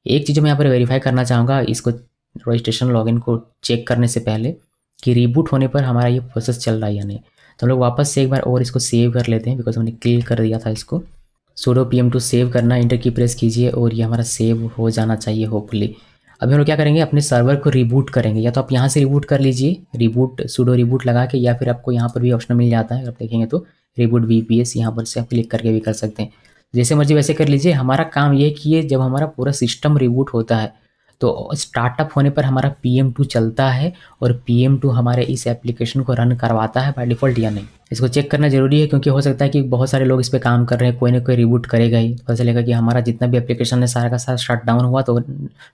एक चीज़ मैं यहाँ पर वेरीफाई करना चाहूँगा, इसको रजिस्ट्रेशन लॉगिन को चेक करने से पहले कि रीबूट होने पर हमारा ये प्रोसेस चल रहा है या नहीं। तो हम लोग वापस से एक बार और इसको सेव कर लेते हैं, बिकॉज हमने क्लियर कर दिया था इसको। sudo PM2 सेव करना, इंटर की प्रेस कीजिए और ये हमारा सेव हो जाना चाहिए होपफुली। अभी हम लोग क्या करेंगे, अपने सर्वर को रिबूट करेंगे। या तो आप यहाँ से रिबूट कर लीजिए, रिबूट sudo रिबूट लगा के, या फिर आपको यहाँ पर भी ऑप्शन मिल जाता है, आप देखेंगे तो रिबूट VPS, यहाँ पर से आप क्लिक करके भी कर सकते हैं। जैसे मर्जी वैसे कर लीजिए। हमारा काम ये कि ये जब हमारा पूरा सिस्टम रिबूट होता है तो स्टार्टअप होने पर हमारा PM2 चलता है और PM2 हमारे इस एप्लीकेशन को रन करवाता है बाय डिफ़ॉल्ट या नहीं। इसको चेक करना ज़रूरी है, क्योंकि हो सकता है कि बहुत सारे लोग इस पे काम कर रहे हैं, कोई ना कोई रिबूट करेगा ही, पता चलेगा कि हमारा जितना भी एप्लीकेशन है सारा का सारा शट डाउन हुआ, तो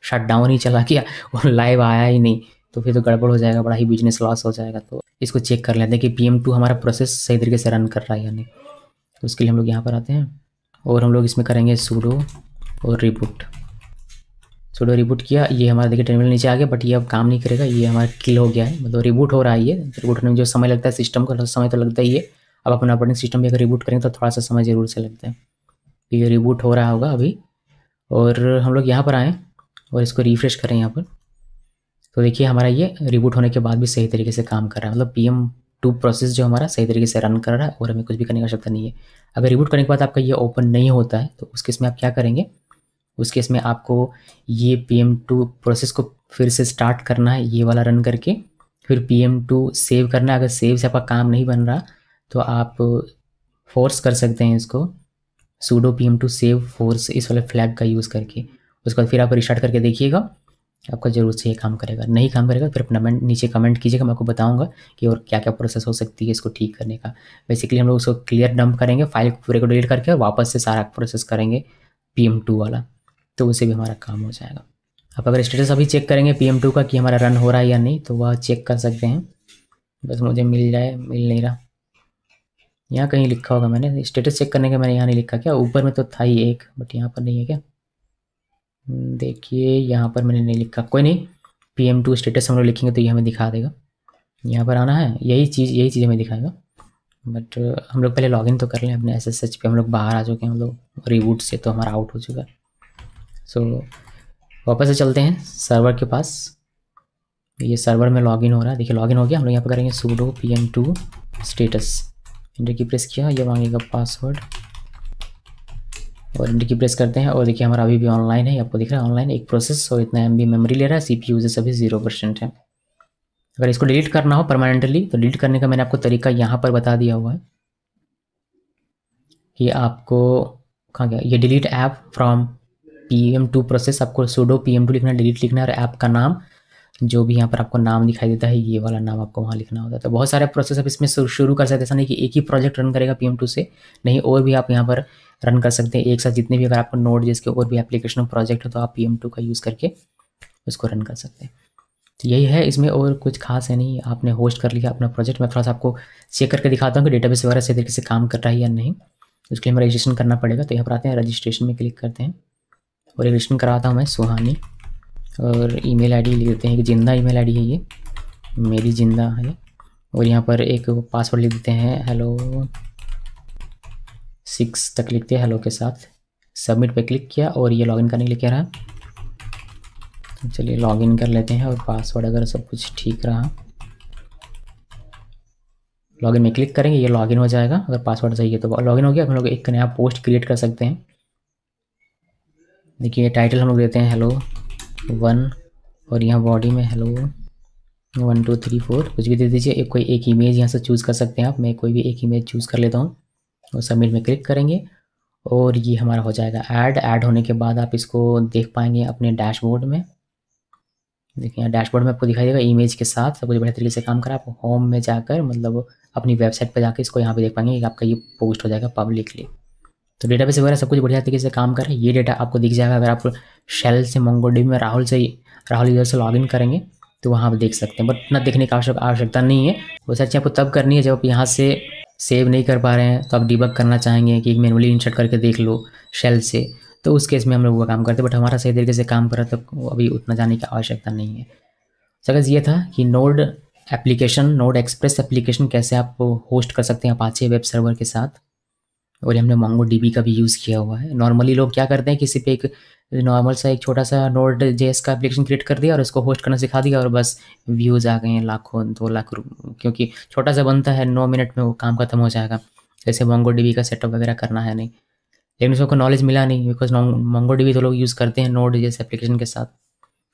शट डाउन ही चला गया और लाइव आया ही नहीं, तो फिर तो गड़बड़ हो जाएगा, बड़ा ही बिजनेस लॉस हो जाएगा। तो इसको चेक कर लेते हैं कि PM2 हमारा प्रोसेस सही तरीके से रन कर रहा है या नहीं। तो उसके लिए हम लोग यहाँ पर आते हैं और हम लोग इसमें करेंगे sudo और रिबूट। sudo रिबूट किया, ये हमारा देखिए टर्मिनल नीचे आ गया, बट ये अब काम नहीं करेगा, ये हमारा किल हो गया है, मतलब रिबूट हो रहा है। ये रिबूट होने में जो समय लगता है सिस्टम को, समय तो लगता ही है। अब अपना ऑपरेटिंग सिस्टम भी अगर रिबूट करेंगे तो थोड़ा सा समय ज़रूर से लगता है। ये रिबूट हो रहा होगा अभी, और हम लोग यहाँ पर आएँ और इसको रिफ्रेश करें यहाँ पर। तो देखिए हमारा ये रिबूट होने के बाद भी सही तरीके से काम कर रहा है, मतलब PM2 प्रोसेस जो हमारा सही तरीके से रन कर रहा है और हमें कुछ भी करने की आवश्यकता नहीं है। अगर रिबूट करने के बाद आपका ये ओपन नहीं होता है तो उस केस में आप क्या करेंगे, उस केस में आपको ये PM2 प्रोसेस को फिर से स्टार्ट करना है, ये वाला रन करके, फिर PM2 सेव करना है। अगर सेव से आपका काम नहीं बन रहा तो आप फोर्स कर सकते हैं इसको, sudo PM2 सेव फोर्स, इस वाले फ्लैग का यूज़ करके। उसके बाद फिर आप रिस्टार्ट करके देखिएगा, आपका ज़रूर से ये काम करेगा। नहीं काम करेगा फिर अपना नीचे कमेंट कीजिएगा, मैं आपको बताऊंगा कि और क्या क्या प्रोसेस हो सकती है इसको ठीक करने का। बेसिकली हम लोग उसको क्लियर डंप करेंगे, फाइल पूरे को डिलीट करके, और वापस से सारा प्रोसेस करेंगे PM2 वाला, तो उससे भी हमारा काम हो जाएगा। आप अगर स्टेटस अभी चेक करेंगे PM2 का कि हमारा रन हो रहा है या नहीं, तो वह चेक कर सकते हैं। बस मुझे मिल जाए, मिल नहीं रहा, यहाँ कहीं लिखा होगा मैंने स्टेटस चेक करने का, मैंने यहाँ नहीं लिखा क्या, ऊपर में तो था ही एक, बट यहाँ पर नहीं है क्या, देखिए यहाँ पर मैंने नहीं लिखा। कोई नहीं, PM2 स्टेटस हम लोग लिखेंगे तो ये हमें दिखा देगा। यहाँ पर आना है, यही चीज़ हमें दिखाएगा। बट हम लोग पहले लॉगिन तो कर लें अपने SSH पे। हम लोग बाहर आ चुके हैं, हम लोग रिबूट से तो हमारा आउट हो चुका है। सो वापस से चलते हैं सर्वर के पास। ये सर्वर में लॉगिन हो रहा है, देखिए लॉगिन हो गया। हम लोग यहाँ पर करेंगे sudo pm2 status, inter key press किया, ये मांगेगा पासवर्ड और इंटर की प्रेस करते हैं और देखिए हमारा अभी भी ऑनलाइन है, आपको दिख रहा है ऑनलाइन एक प्रोसेस। और इतना MB मेमोरी ले रहा है, CPU यूजेस अभी 0% है। अगर इसको डिलीट करना हो परमानेंटली तो डिलीट करने का मैंने आपको तरीका यहाँ पर बता दिया हुआ है कि आपको कहाँ गया ये delete app from pm2 process. आपको sudo pm2 लिखना, डिलीट लिखना है और ऐप का नाम जो भी यहाँ पर आपको नाम दिखाई देता है ये वाला नाम आपको वहाँ लिखना होता है। तो बहुत सारे प्रोसेस आप इसमें शुरू कर सकते हैं, ऐसा नहीं कि एक ही प्रोजेक्ट रन करेगा pm2 से, नहीं और भी आप यहाँ पर रन कर सकते हैं एक साथ जितने भी, अगर आपको नोड जिसके और भी एप्लीकेशन प्रोजेक्ट हो तो आप pm2 का यूज़ करके उसको रन कर सकते हैं। तो यही है, इसमें और कुछ खास है नहीं। आपने होस्ट कर लिया अपना प्रोजेक्ट। मैं थोड़ा सा आपको चेक करके दिखाता हूँ कि डेटाबेस वगैरह सही तरीके से काम कर रहा है या नहीं। उसके लिए हमें रजिस्ट्रेशन करना पड़ेगा। तो यहाँ पर आते हैं, रजिस्ट्रेशन में क्लिक करते हैं और रजिस्ट्रेशन कराता हूँ मैं सुहानी, और ईमेल आईडी लिख देते हैं कि जिंदा ईमेल आईडी है ये, मेरी जिंदा है। और यहाँ पर एक पासवर्ड लिख देते हैं hello6 तक लिखते हैं हेलो के साथ। सबमिट पे क्लिक किया और ये लॉगिन करने के लिए कह रहा। तो चलिए लॉगिन कर लेते हैं और पासवर्ड अगर सब कुछ ठीक रहा लॉगिन में क्लिक करेंगे, ये लॉगिन हो जाएगा। अगर पासवर्ड सही है तो लॉगिन हो गया। हम लोग एक नया पोस्ट क्रिएट कर सकते हैं। देखिए टाइटल हम लोग देते हैं hello1 और यहाँ बॉडी में hello1 2 3 4 कुछ भी दे दीजिए। कोई एक इमेज यहाँ से चूज़ कर सकते हैं आप। मैं कोई भी एक इमेज चूज़ कर लेता हूँ और सबमिट में क्लिक करेंगे और ये हमारा हो जाएगा ऐड होने के बाद आप इसको देख पाएंगे अपने डैशबोर्ड में। देखिए यहाँ डैशबोर्ड में आपको दिखाई देगा इमेज के साथ, सब कुछ बढ़िया तरीके से काम करा। आप होम में जाकर मतलब अपनी वेबसाइट पर जाकर इसको यहाँ पे देख पाएंगे कि आपका ये पोस्ट हो जाएगा पब्लिकली। तो डेटाबेस वगैरह सब कुछ बढ़िया तरीके से काम कर रहा है। ये डेटा आपको दिख जाएगा अगर आप शेल से MongoDB में राहुल यूजर से लॉगिन करेंगे तो वहाँ आप देख सकते हैं। बट इतना देखने की आवश्यकता नहीं है। वो सारी चीज़ आपको तब करनी है जब आप यहाँ से सेव नहीं कर पा रहे हैं तो आप डिबग करना चाहेंगे कि मैनुअली इंसर्ट करके देख लो शेल से, तो उस केस में हम लोग वो काम करते हैं। बट हमारा सही तरीके से काम कर रहा है तो अभी उतना जाने की आवश्यकता नहीं है। सगज ये था कि नोड एक्सप्रेस एप्लीकेशन कैसे आप होस्ट कर सकते हैं अपाचे वेब सर्वर के साथ। और हमने MongoDB का भी यूज़ किया हुआ है। नॉर्मली लोग क्या करते हैं, किसी पे एक नॉर्मल सा एक छोटा सा Node.js का एप्लीकेशन क्रिएट कर दिया और उसको होस्ट करना सिखा दिया और बस व्यूज़ आ गए हैं लाखों 2 लाख, क्योंकि छोटा सा बनता है 9 मिनट में वो काम खत्म हो जाएगा। जैसे MongoDB का सेटअप वगैरह करना है नहीं, लेकिन उसको नॉलेज मिला नहीं बिकॉज MongoDB तो लोग यूज़ करते हैं Node.js एप्लीकेशन के साथ।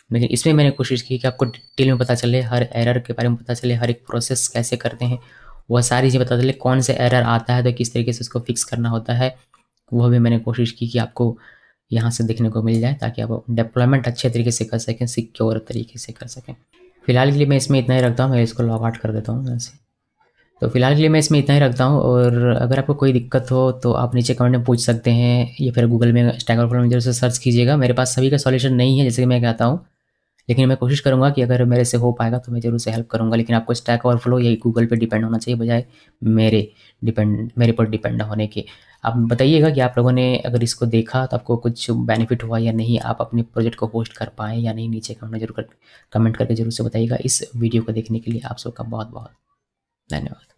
लेकिन इसमें मैंने कोशिश की कि आपको डिटेल में पता चले, हर एरर के बारे में पता चले, हर एक प्रोसेस कैसे करते हैं वह सारी चीज़ें पता चले, कौन से एरर आता है तो किस तरीके से उसको फिक्स करना होता है, वह भी मैंने कोशिश की कि आपको यहाँ से देखने को मिल जाए ताकि आप डिप्लॉयमेंट अच्छे तरीके से कर सकें, सिक्योर तरीके से कर सकें। फिलहाल के लिए मैं इसमें इतना ही रखता हूँ। मैं इसको लॉग आउट कर देता हूँ यहाँ से। तो फिलहाल के लिए मैं इसमें इतना ही रखता हूँ। और अगर आपको कोई दिक्कत हो तो आप नीचे कमेंट में पूछ सकते हैं या फिर गूगल में स्टैक ओवरफ्लो में जरूर से सर्च कीजिएगा। मेरे पास सभी का सॉल्यूशन नहीं है जैसे कि मैं कहता हूँ, लेकिन मैं कोशिश करूँगा कि अगर मेरे से हो पाएगा तो मैं ज़रूर से हेल्प करूँगा। लेकिन आपको स्टैक ओवरफ्लो या गूगल पे डिपेंड होना चाहिए बजाय मेरे पर डिपेंड होने के। आप बताइएगा कि आप लोगों ने अगर इसको देखा तो आपको कुछ बेनिफिट हुआ या नहीं, आप अपने प्रोजेक्ट को होस्ट कर पाएँ या नहीं। नीचे कमेंट करके ज़रूर से बताइएगा। इस वीडियो को देखने के लिए आप सबका बहुत बहुत धन्यवाद।